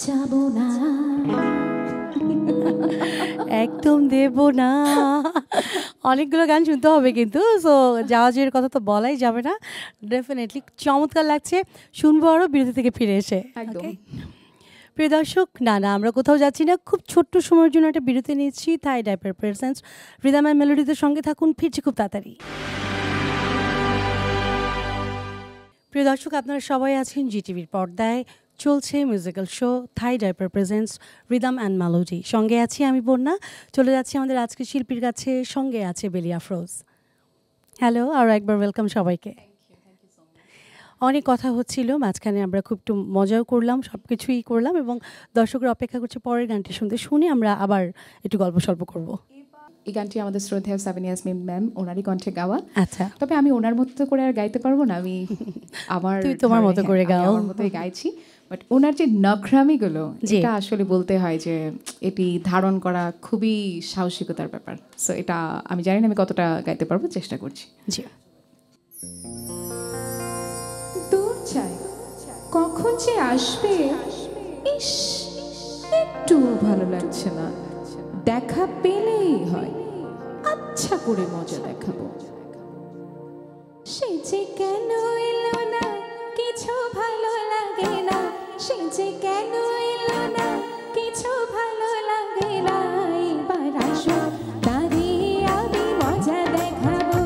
যাব না। একদম দেব না। অনেকগুলো গান শুনতে হবে কিন্তু, সো যাওয়া যাওয়ার কথা তো বলাই যাবে না। ডেফিনেটলি চমৎকার লাগছে, শুনবো আরও বিরতি থেকে ফিরে এসে। একদম। Okay? প্রিয় দর্শক, না আমরা কোথাও যাচ্ছি না, খুব ছোট্ট সময়ের জন্য একটা বিরতি নিচ্ছি। থাই ডাইপার প্রেজেন্স রিদম অ্যান্ড মেলোডিদের সঙ্গে থাকুন, ফিরছি খুব তাড়াতাড়ি। প্রিয় দর্শক, আপনারা সবাই আছেন জিটিভির পর্দায়। চলছে musical show Thai diaper presents rhythm and melody. সঙ্গে আছি আমি বন্যা। চলে যাচ্ছি আমাদের আজকের শিল্পীর কাছে, সঙ্গে আছে বেলি আফরোজ। হ্যালো, আরও একবার ওয়েলকাম সবাইকে। অনেক কথা হচ্ছিল মাঝখানে, আমরা খুব একটু মজাও করলাম, সব কিছুই করলাম এবং দর্শকরা অপেক্ষা করছে পরের গানটি শুনে আমরা আবার একটু গল্প সল্প করবো। এই গানটি আমাদের শ্রদ্ধেয় সাবিনা ইয়াসমিন ম্যাম ওনারই কণ্ঠে গাওয়া। আচ্ছা, তবে আমি ওনার মতো করে আর গাইতে পারবো না, আমি আমার তুই তোমার মতো করে গাও। আমার মতোই গাইছি, বাট ওনার যে নখরামিগুলো, এটা আসলে বলতে হয় যে এটি ধারণ করা খুবই সাহসিকতার ব্যাপার। সো এটা আমি জানি না আমি কতটা গাইতে পারবো, চেষ্টা করছি। জি। দূর চাই কখন যে আসবে, ইস একটু ভালো লাগছে না, দেখা পেলেই হয় আচ্ছা করে মজা দেখাবো। সে যে কেন এলো না, কিছু ভালো লাগে না, সে যে কেন এলো না, কিছু ভালো লাগে না, এবার আসো দাঁড়িয়ে আমি মজা দেখাবো,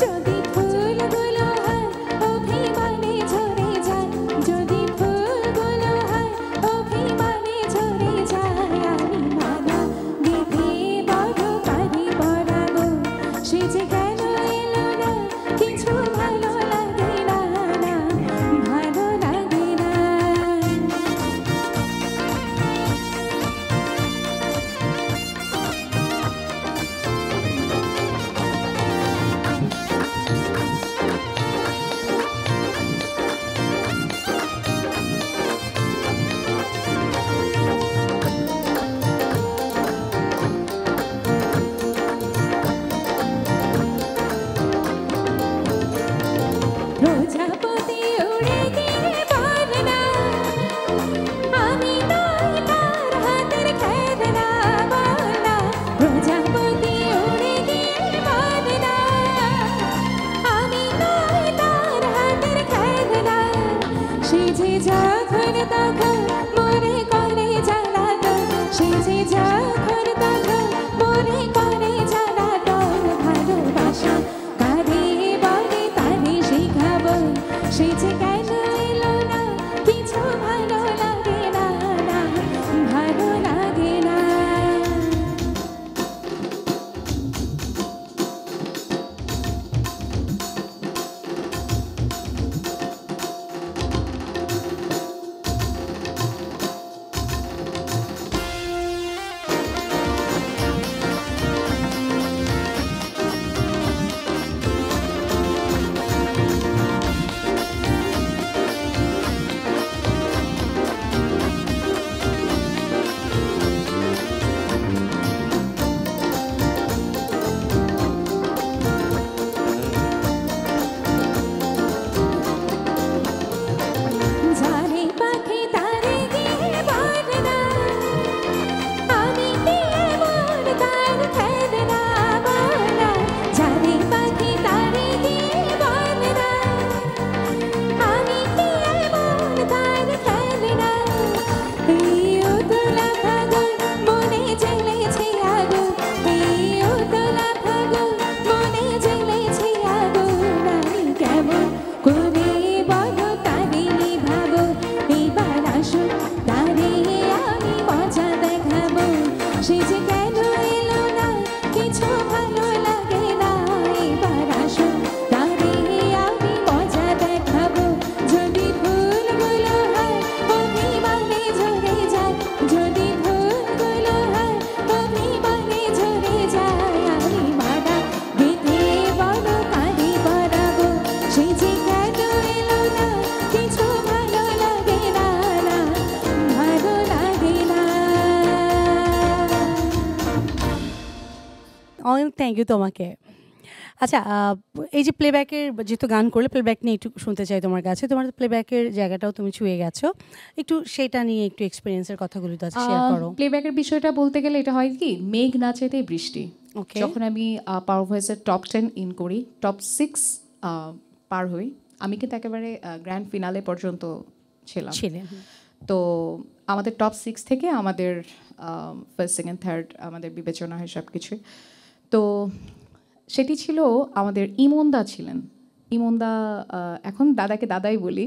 যদি ফুলগুলো হয় অভিমানে ঝরে যায়, যদি ফুলগুলো হয় অভিমানে ঝরে যায়, আমি মালা গেঁথে বড় পারি পরাবো, সে যে কেন এলো না, কিছু ভালো লাগে না, ভালো লাগে না। প্রজাপতি উড়ে গিয়ে বলে না, আমি নই তার হাতের খেলনা, বল না। প্রজাপতি উড়ে গিয়ে বলে না, আমি নই তার হাতের খেলনা, সে যে যখন তখন মনে করে জ্বালাতন, সে যে যখন তখন মনে করে জ্বালাতন, ভালোবাসা কারে বলে তারে শেখাবো, সে যে কেন এলো না, কিছু ভালো লাগে না, ভালো লাগে না। জানে পাখি তারে গিয়ে বলে না, আমি দিয়ে মন তার খেলনা, বল না। জানে পাখি তারে গিয়ে বলে না, আমি দিয়ে মন তার খেলনা, এই উতলা ফাগুন মনে জ্বলেছে আগুন, এই উতলা ফাগুন মনে জ্বলেছে আগুন, আমি কেমন করে বলো তারে নিভাবো, এবার আসো তারে আমি মজা দেখাবো, সে যে কেন এলো না, কিছু ভালো লাগে না, এবার আসো তারে আমি মজা দেখাবো, যদি ফুলগুলো হয় অভিমানে ঝরে যায়, যদি ফুলগুলো হয় অভিমানে ঝরে যায়, আমি মালা গেঁথে বড় কারি পরাবো, সে যে কেন এলো না, কিছু ভালো লাগে না, ভালো লাগে না। অনেক থ্যাংক ইউ তোমাকে। আচ্ছা, এই যে প্লেব্যাকের যেহেতু গান করলে, প্লেব্যাক নিয়ে একটু শুনতে চাই তোমার কাছে। তোমার প্লেব্যাকের জায়গাটাও তুমি ছুঁয়ে গেছো, একটু সেটা নিয়ে একটু এক্সপিরিয়েন্সের কথাগুলো তো আছে শেয়ার করো। প্লেব্যাকের বিষয়টা বলতে গেলে এটা হয় কি, মেঘ না চাইতেই বৃষ্টি। ওকে, যখন আমি পাওয়ার ভয়েসের টপ 10 ইন করি, টপ 6 পার হই, আমি কিন্তু একেবারে গ্র্যান্ড ফিনালে পর্যন্ত ছিলাম। ছিলেন। তো আমাদের টপ 6 থেকে আমাদের ফার্স্ট সেকেন্ড থার্ড আমাদের বিবেচনা হয় সব কিছুই। তো সেটি ছিল আমাদের ইমনদা ছিলেন। ইমনদা, এখন দাদাকে দাদাই বলি,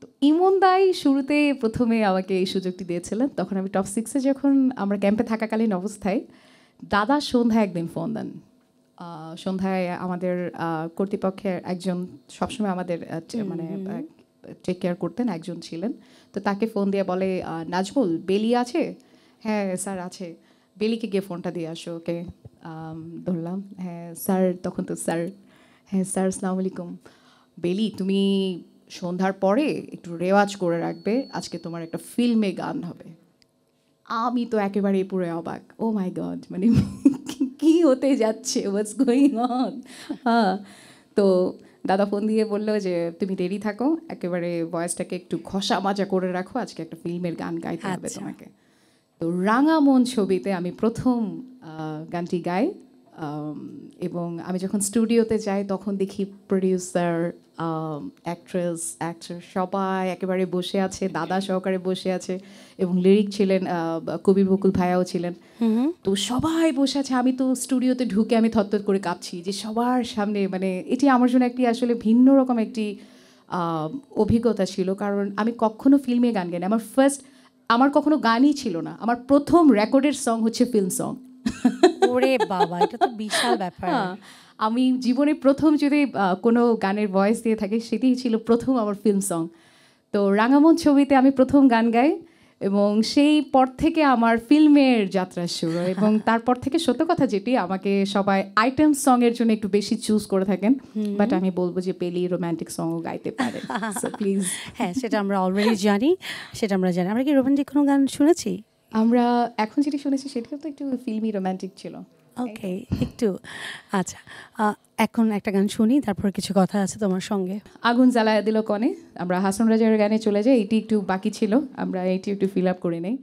তো ইমন দাই শুরুতে প্রথমে আমাকে এই সুযোগটি দিয়েছিলেন। তখন আমি টপ 6-এ যখন আমরা ক্যাম্পে থাকাকালীন অবস্থায় দাদা সন্ধ্যায় একদিন ফোন দেন। সন্ধ্যায় আমাদের কর্তৃপক্ষের একজন সবসময় আমাদের মানে টেক কেয়ার করতেন একজন ছিলেন। তো তাকে ফোন দিয়ে বলে, নাজমুল বেলি আছে? হ্যাঁ স্যার আছে। বেলিকে গিয়ে ফোনটা দিয়ে আসো। ওকে ধরলাম, হ্যাঁ স্যার। তখন তো স্যার, হ্যাঁ স্যার আসসালামু আলাইকুম। বেলি তুমি সন্ধ্যার পরে একটু রেওয়াজ করে রাখবে, আজকে তোমার একটা ফিল্মে গান হবে। আমি তো একেবারে পুরো অবাক, ও মাই গড, মানে কি হতে যাচ্ছে, হোয়াটস গোয়িং অন। হ্যাঁ, তো দাদা ফোন দিয়ে বললো যে তুমি রেডি থাকো, একেবারে ভয়েসটাকে একটু ঘষা মাজা করে রাখো, আজকে একটা ফিল্মের গান গাইতে হবে তোমাকে। তো রাঙা মন ছবিতে আমি প্রথম গানটি গাই। এবং আমি যখন স্টুডিওতে যাই তখন দেখি প্রডিউসার, অ্যাক্ট্রেস, অ্যাক্টর সবাই একেবারে বসে আছে, দাদা সহকারে বসে আছে, এবং লিরিক ছিলেন কবির বকুল ভাইয়াও ছিলেন। তো সবাই বসে আছে, আমি তো স্টুডিওতে ঢুকে আমি থরথর করে কাঁপছি যে সবার সামনে, মানে এটি আমার জন্য একটি আসলে ভিন্ন রকম একটি অভিজ্ঞতা ছিল। কারণ আমি কখনো ফিল্মে গান গাইনি, আমার কখনো গানই ছিল না। আমার প্রথম রেকর্ডের সং হচ্ছে ফিল্ম সং। ওরে বাবা, এটা তো বিশাল ব্যাপার। আমি জীবনে প্রথম যদি কোনো গানের ভয়েস দিয়ে থাকি সেটাই ছিল প্রথম আমার ফিল্ম সং। তো রাঙামন ছবিতে আমি প্রথম গান গাই, এবং সেই পর থেকে আমার ফিল্মের যাত্রা শুরু। এবং তারপর থেকে সত্য কথা যেটি, আমাকে সবাই আইটেম সঙের জন্য একটু বেশি চুজ করে থাকেন, বাট আমি বলবো যে পেলি রোম্যান্টিক সংও গাইতে পারে, প্লিজ। হ্যাঁ, সেটা আমরা অলরেডি জানি, আমরা কি রোম্যান্টিক কোনো গান শুনেছি? আমরা এখন যেটি শুনেছি সেটাও তো একটু ফিল্মি রোম্যান্টিক ছিল। ওকে, একটু আচ্ছা, এখন একটা গান শুনি, তারপর কিছু কথা আছে তোমার সঙ্গে। আগুন জ্বালায়া দিল কনে, আমরা হাসন রাজার গানে চলে যাই। এটি একটু বাকি ছিল, আমরা এটি একটু ফিল আপ করে নেই।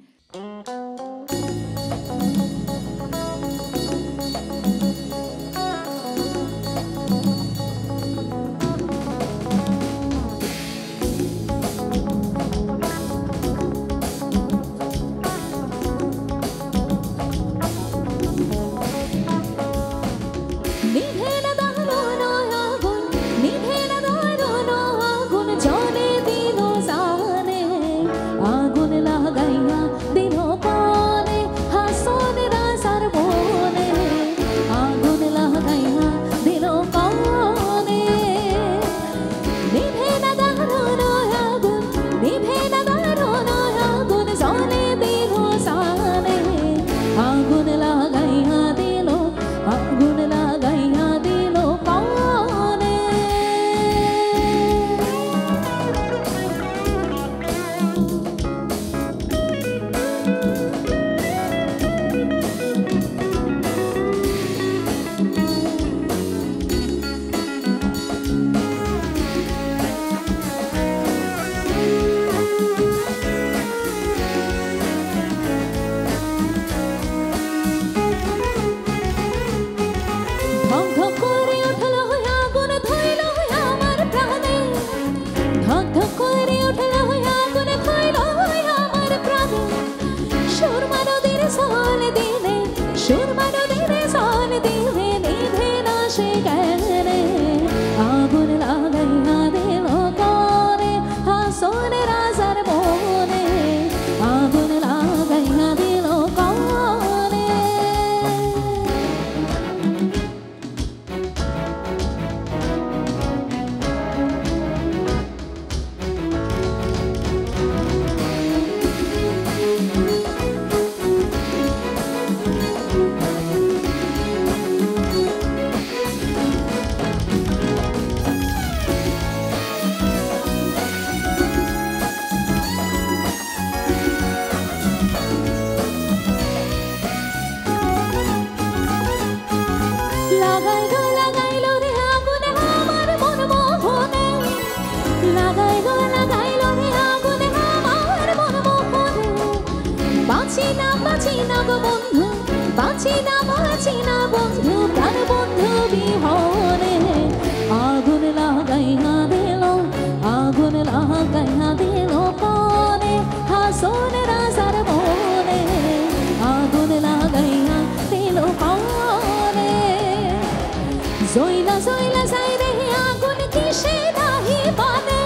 Zoila, zoila, zaire, agun ki she nahi bane.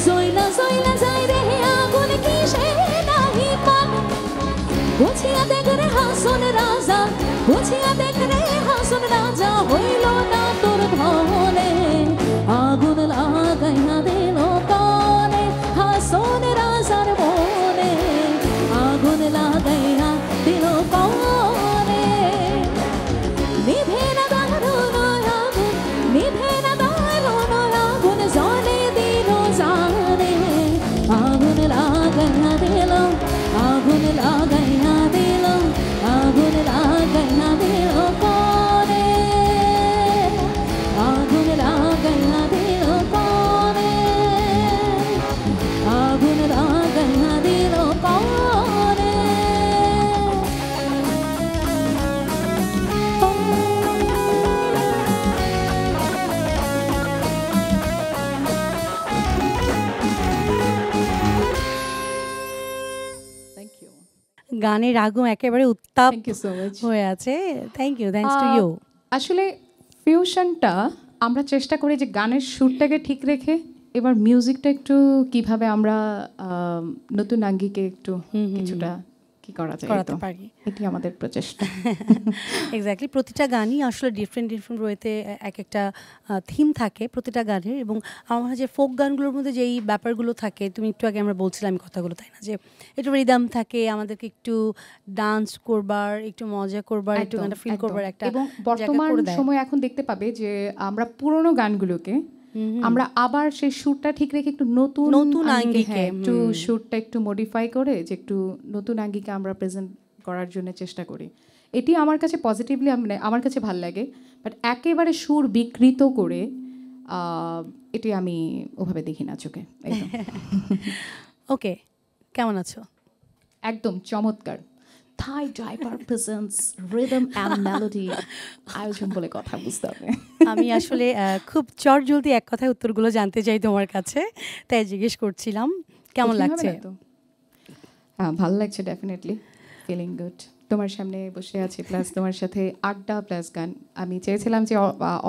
Zoila, রাজা হইল না তোর ধনে আগুন লাগাইয়া দিল কনে হাসন রাজার মনে আগুন লাগাইয়া দিল কনে নিভে না দারুণ আগুন নিভে না দারুণ আগুন জানে দিল জানে আগুন লাগাইয়া দিল আগুন লাগাইয়া দিল আগুন লাগাইয়া দিল কনে আগুন লাগাইয়া দিল কনে আগুন লাগাইয়া দিল কনে থ্যাংক ইউ গানের আগুন একেবারে উত্তাপ থ্যাংক ইউ সো মাচ হয়ে আছে। Thank you, thanks to you. আসলে ফিউশনটা আমরা চেষ্টা করি যে গানের সুরটাকে ঠিক রেখে এবার মিউজিকটা একটু কিভাবে আমরা নতুন আঙ্গিকে একটু কিছুটা কি করা যায় করাতে তো। পারি। এটি আমাদের প্রচেষ্টা। এক্স্যাক্টলি, প্রতিটা গানই আসলে ডিফারেন্ট ডিফারেন্ট ওয়েতে এক একটা থিম থাকে প্রতিটা গানের। এবং আমার মনে হয় যে ফোক গানগুলোর মধ্যে যেই ব্যাপারগুলো থাকে, তুমি একটু আগে আমরা বলছিলাম এই কথাগুলো, তাই না, যে একটু রিদম থাকে, আমাদেরকে একটু ডান্স করবার, একটু মজা করবার, একটু গানটা ফিল করবার একটা এবং জায়গা বর্তমান করে দেয়। সময় এখন দেখতে পাবে যে আমরা পুরনো গানগুলোকে আমরা আবার সেই সুরটা ঠিক রেখে একটু নতুন নতুন আঙ্গিকে, আঙ্গিকে, হ্যাঁ, একটু সুরটা একটু মডিফাই করে যে একটু নতুন আঙ্গিকে আমরা প্রেজেন্ট করার জন্য চেষ্টা করি। এটি আমার কাছে পজিটিভলি আমার কাছে ভাল লাগে। বাট একেবারে সুর বিকৃত করে এটি আমি ওভাবে দেখি না চোখে। ওকে, কেমন আছো? একদম চমৎকার। Thai diaper presents rhythm and melody আয়োজন বলে কথা, বুঝতে হবে। আমি আসলে খুব চটজলদি এক কথায় উত্তরগুলো জানতে চাই তোমার কাছে, তাই জিজ্ঞেস করছিলাম কেমন লাগছে। হ্যাঁ, ভালো লাগছে, ডেফিনেটলি ফিলিং গুড। তোমার সামনে বসে আছি, প্লাস তোমার সাথে আড্ডা প্লাস গান। আমি চেয়েছিলাম যে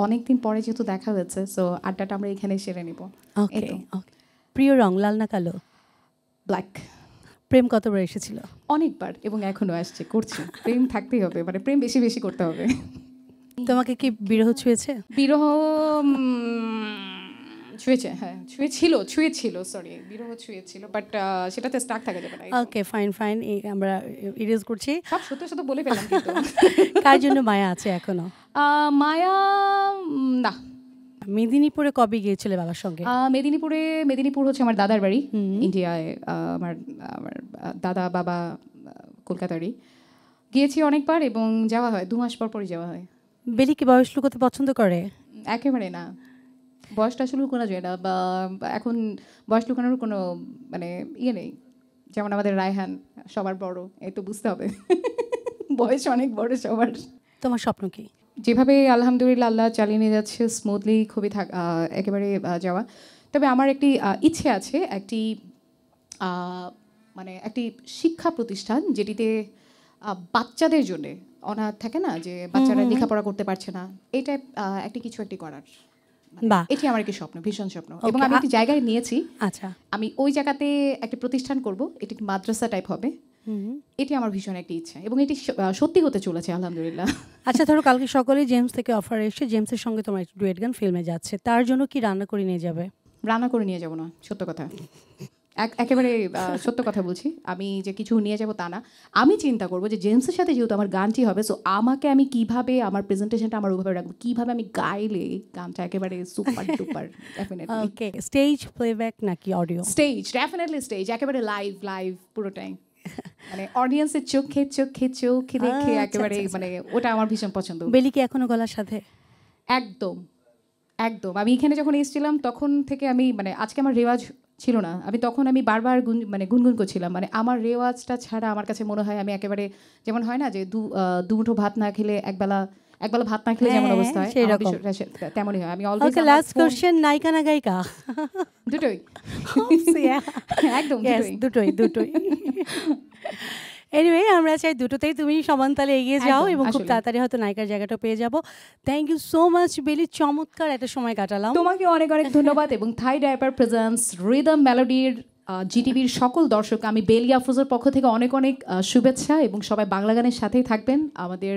অনেকদিন পরে যেহেতু দেখা হয়েছে, সো আড্ডাটা আমরা এখানে সেরে নিব। ওকে, প্রিয় রং লাল না কালো? ব্ল্যাক। প্রেম কতবার এসেছিল? অনেকবার, এবং এখনো আসছে, করছি। প্রেম থাকতেই হবে, মানে প্রেম বেশি বেশি করতে হবে। তোমাকে কি বিরহ ছুঁয়েছে? বিরহ ছুঁয়েছে, হ্যাঁ ছুঁয়েছিল, সরি, বিরহ ছুঁয়েছিল, বাট সেটাতে স্টাক থাকা যাবে না। ওকে, ফাইন ফাইন, আমরা ইরেজ করছি। সব সত্যি সত্যি বলে ফেললাম কিন্তু। কার জন্য মায়া আছে এখনো? মায়া না। মেদিনীপুরে কবে গিয়েছিলে বাবার সঙ্গে? মেদিনীপুর হচ্ছে আমার দাদার বাড়ি ইন্ডিয়ায়। আমার দাদা বাবা কলকাতারই। গিয়েছি অনেকবার এবং যাওয়া হয় 2 মাস পর পরই যাওয়া হয়। বেলি কি বয়স লুকোতে পছন্দ করে? একেবারে না, বয়সটা আসলে লুকানো যায় না, বা এখন বয়স লুকানোর কোনো মানে ইয়ে নেই। যেমন আমাদের রায়হান সবার বড়, এই তো বুঝতে হবে বয়স অনেক বড় সবার। তোমার স্বপ্ন কি? যেভাবে আলহামদুলিল্লাহ আল্লাহ চালিয়ে নিয়ে যাচ্ছে স্মুথলি, খুবই একেবারে যাওয়া। তবে আমার একটি ইচ্ছে আছে, একটি মানে একটি শিক্ষা প্রতিষ্ঠান যেটিতে বাচ্চাদের জন্য, অনাথ থাকে না যে বাচ্চারা লেখাপড়া করতে পারছে না, এটা একটি কিছু একটি করার, এটি আমার একটি স্বপ্ন, ভীষণ স্বপ্ন। এবং আমি একটি জায়গায় নিয়েছি। আচ্ছা, আমি ওই জায়গাতে একটি প্রতিষ্ঠান করব, এটি মাদ্রাসা টাইপ হবে। এটি আমার ভীষণ একটি ইচ্ছা এবং এটি সত্যি হতে চলেছে আলহামদুলিল্লাহ। আচ্ছা, ধরো কালকে সকালে জেমস থেকে অফার এসে জেমসের সঙ্গে তোমার একটু ডুয়েট গান ফিল্মে যাচ্ছে, তার জন্য কি রান্না করে নিয়ে যাবে? রান্না করে নিয়ে যাব না, সত্য কথা, একেবারে সত্য কথা বলছি। আমি যে কিছু নিয়ে যাব তা না। আমি চিন্তা করবো যে জেমসের সাথে যেহেতু আমার গানটি হবে, সো আমাকে আমি কিভাবে আমার প্রেজেন্টেশনটা আমার ওইভাবে রাখবো, কিভাবে আমি গাইলে গানটা একেবারে সুপার ডুপার। ডেফিনেটলি ওকে, স্টেজ প্লেব্যাক নাকি অডিও? স্টেজ, ডেফিনেটলি স্টেজ, একেবারে লাইভ পুরোটাই, মানে অডিয়েন্সের চোখে দেখে একেবারে, মানে ওটা আমার ভীষণ পছন্দ। বেলি কি এখনো গলার সাথে? একদম। আমি এখানে যখন এসেছিলাম তখন থেকে আমি, মানে আজকে আমার রেওয়াজ ছিল না, আমি বারবার গুনগুন করছিলাম। মানে আমার রেওয়াজটা ছাড়া আমার কাছে মনে হয় আমি একেবারে, যেমন হয় না যে দু মুঠো ভাত না খেলে একবেলা ভাত না খেলে যেমন অবস্থা হয়, তেমনই হয়। আমি অলওয়েজ, ওকে, লাস্ট কোশ্চেন, নায়িকা না গায়িকা? দুটোই। একদম দুটোই। এনিওয়ে, আমরা চাই দুটোতেই তুমি সমান তালে এগিয়ে যাও এবং খুব তাড়াতাড়ি হয়তো নায়িকার জায়গাটা পেয়ে যাবো। থ্যাংক ইউ সো মাচ বেলি, চমৎকার একটা সময় কাটালাম। তোমাকে অনেক অনেক ধন্যবাদ। এবং থাই ডাইপার প্রেজেন্টস রিদম মেলোডির জিটিভির সকল দর্শক, আমি বেলি আফরোজের পক্ষ থেকে অনেক অনেক শুভেচ্ছা, এবং সবাই বাংলা গানের সাথেই থাকবেন। আমাদের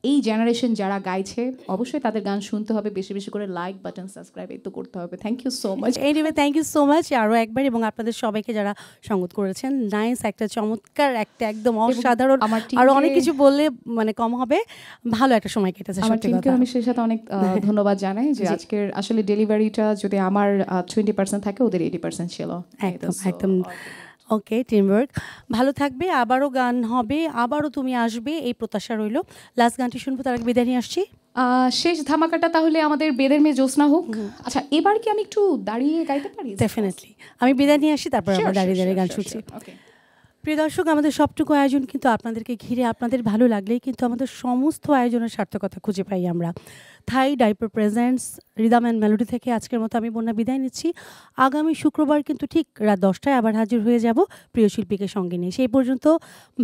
এই জেনারেশন যারা গাইছে অবশ্যই তাদের গান শুনতে হবে, বেশি বেশি করে লাইক বাটন সাবস্ক্রাইব এই তো করতে হবে। Thank you so much. Anyway thank you so much আরও একবার, এবং আপনাদের সবাইকে যারা সঙ্গত করেছেন, নাইস একটা চমৎকার একটা একদম অসাধারণ, আরও অনেক কিছু বললে মানে কম হবে, ভালো একটা সময় কেটেছে। আমার সত্যি টিমকে কথা, আমি সেই সাথে অনেক ধন্যবাদ জানাই যে আজকের আসলে ডেলিভারিটা যদি আমার 20% থাকে ওদের 80% ছিল। একদম একদম ওকে, টিমওয়ার্ক। ভালো থাকবে, আবারও গান হবে, আবারও তুমি আসবে, এই প্রত্যাশা রইল। লাস্ট গানটি শুনবো, তার আগে বিদায় নিয়ে আসছি। শেষ ধামাকাটা তাহলে আমাদের বেদের মেয়ে জ্যোৎস্না হোক। আচ্ছা, এবার কি আমি একটু দাঁড়িয়ে গাইতে পারি? ডেফিনেটলি, আমি বিদায় নিয়ে আসি, তারপর আমরা দাঁড়িয়ে দাঁড়িয়ে গান শুনছি। প্রিয় দর্শক, আমাদের সবটুকু আয়োজন কিন্তু আপনাদেরকে ঘিরে, আপনাদের ভালো লাগলেই কিন্তু আমাদের সমস্ত আয়োজনের সার্থকতা খুঁজে পাই আমরা। Thai diaper presents rhythm and melody থেকে আজকের মতো আমি বন্যা বিদায় নিচ্ছি। আগামী শুক্রবার কিন্তু ঠিক রাত 10টায় আবার হাজির হয়ে যাব প্রিয় শিল্পীকে সঙ্গে নিয়ে। সেই পর্যন্ত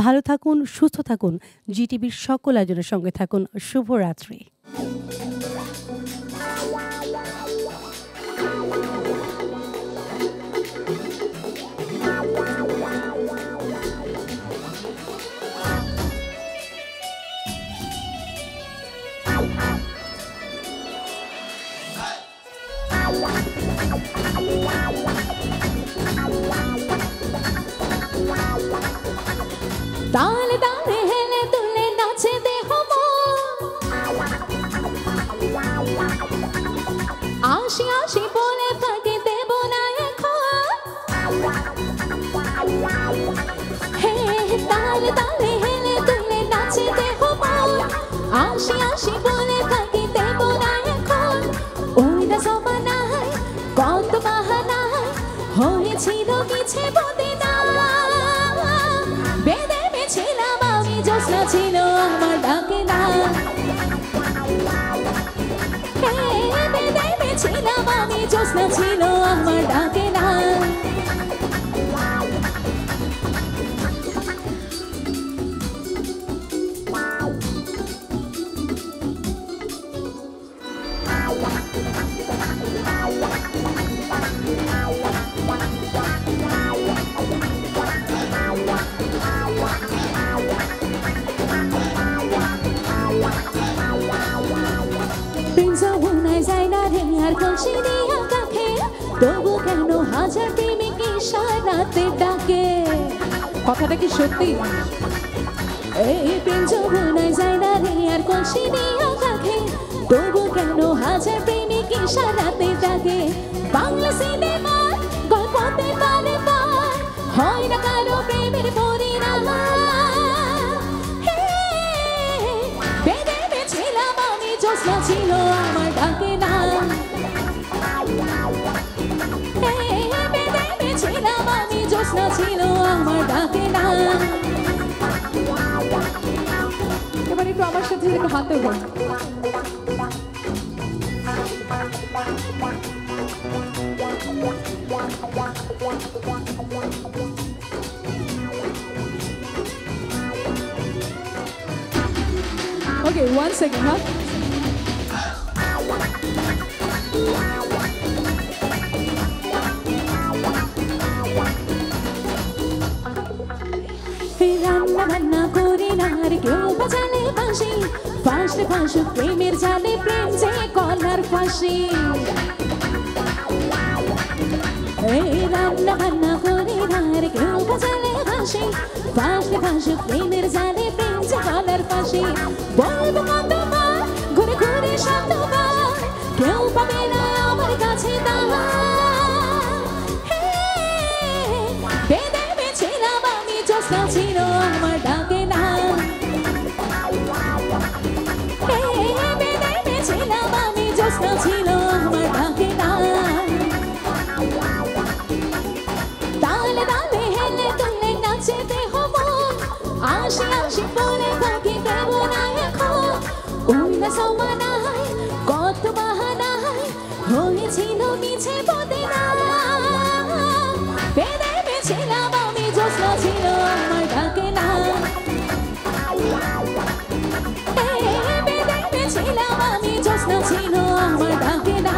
ভালো থাকুন, সুস্থ থাকুন, জিটিভির সকল আয়োজনের সঙ্গে থাকুন। শুভরাত্রি। তালে তালে হেলে দুলে নাচে দেহ আশি আশি বলে ফাঁকে দেব না এখন। হে তালে তালে হেলে দুলে নাচে দেহ আশি আশি বলে ফাঁকে দেব না এখন। ওই না জমানায় কত বাহানায় হয়েছিল মিছে বদিনা, বেদে মেছিলাম আমি, জ্যোৎস্না ছিল আমার ডাকে না। বেদে মেছিলাম আমি, জ্যোৎস্না ছিল আমার ডাকে না। আর কলসি দিয়া কাকে, তবু কেন হাজার প্রেমিক ইশারাতে ডাকে? কথাটা কি সত্যি? এই প্রেম যমুনায় যায় না রে আর কলসি দিয়া কাকে, তবু কেন হাজার প্রেমিক ইশারাতে ডাকে? বাংলা সিনেমার গল্পতে বারে বার হয় না কারো প্রেমের পরিণাম। বেদে মেছিলাম আমি, জ্যোৎস্না ছিল আমার ডাকে না। বেদে মেছিলাম আমি, জ্যোৎস্না ছিল আমার ডাকে না। এবার একটু আমার সাথে একটু হাতে বল। Okay, 1 second, huh? রান্না বান্না করে না আর কেউ বাজালে বাঁশি, ফাঁসলে ফাঁসুক প্রেমের জালে, প্রেম যে কলার ফাঁসি। এই রান্না বান্না করে না আর কেউ বাজালে বাঁশি, ফাঁসলে ফাঁসুক প্রেমের জালে, প্রেম যে কলার ফাঁসি। বলবো কতবার ঘুরে ঘুরে শতবার, কেউ পাবে না আমার কাছে দাওয়া। বেদে মেছিলাম আমি, জ্যোৎস্না ছিল আমার ডাকে না। বেদে মেছিলাম আমি, জ্যোৎস্না ছিল আমার ডাকে না। তালে তালে হেলে তুলে নাচে দেহ মন, আশি আশি বলে ফাঁকি দেব না এখন। ওই না জমানায় কত বাহানায় হয়েছিল মিছে বদিনা, বেদে মেছিলাম আমি, জ্যোৎস্না ছিল আমার ডাকে না। বেদে মেছিলাম আমি, জ্যোৎস্না ছিল আমার ডাকে না।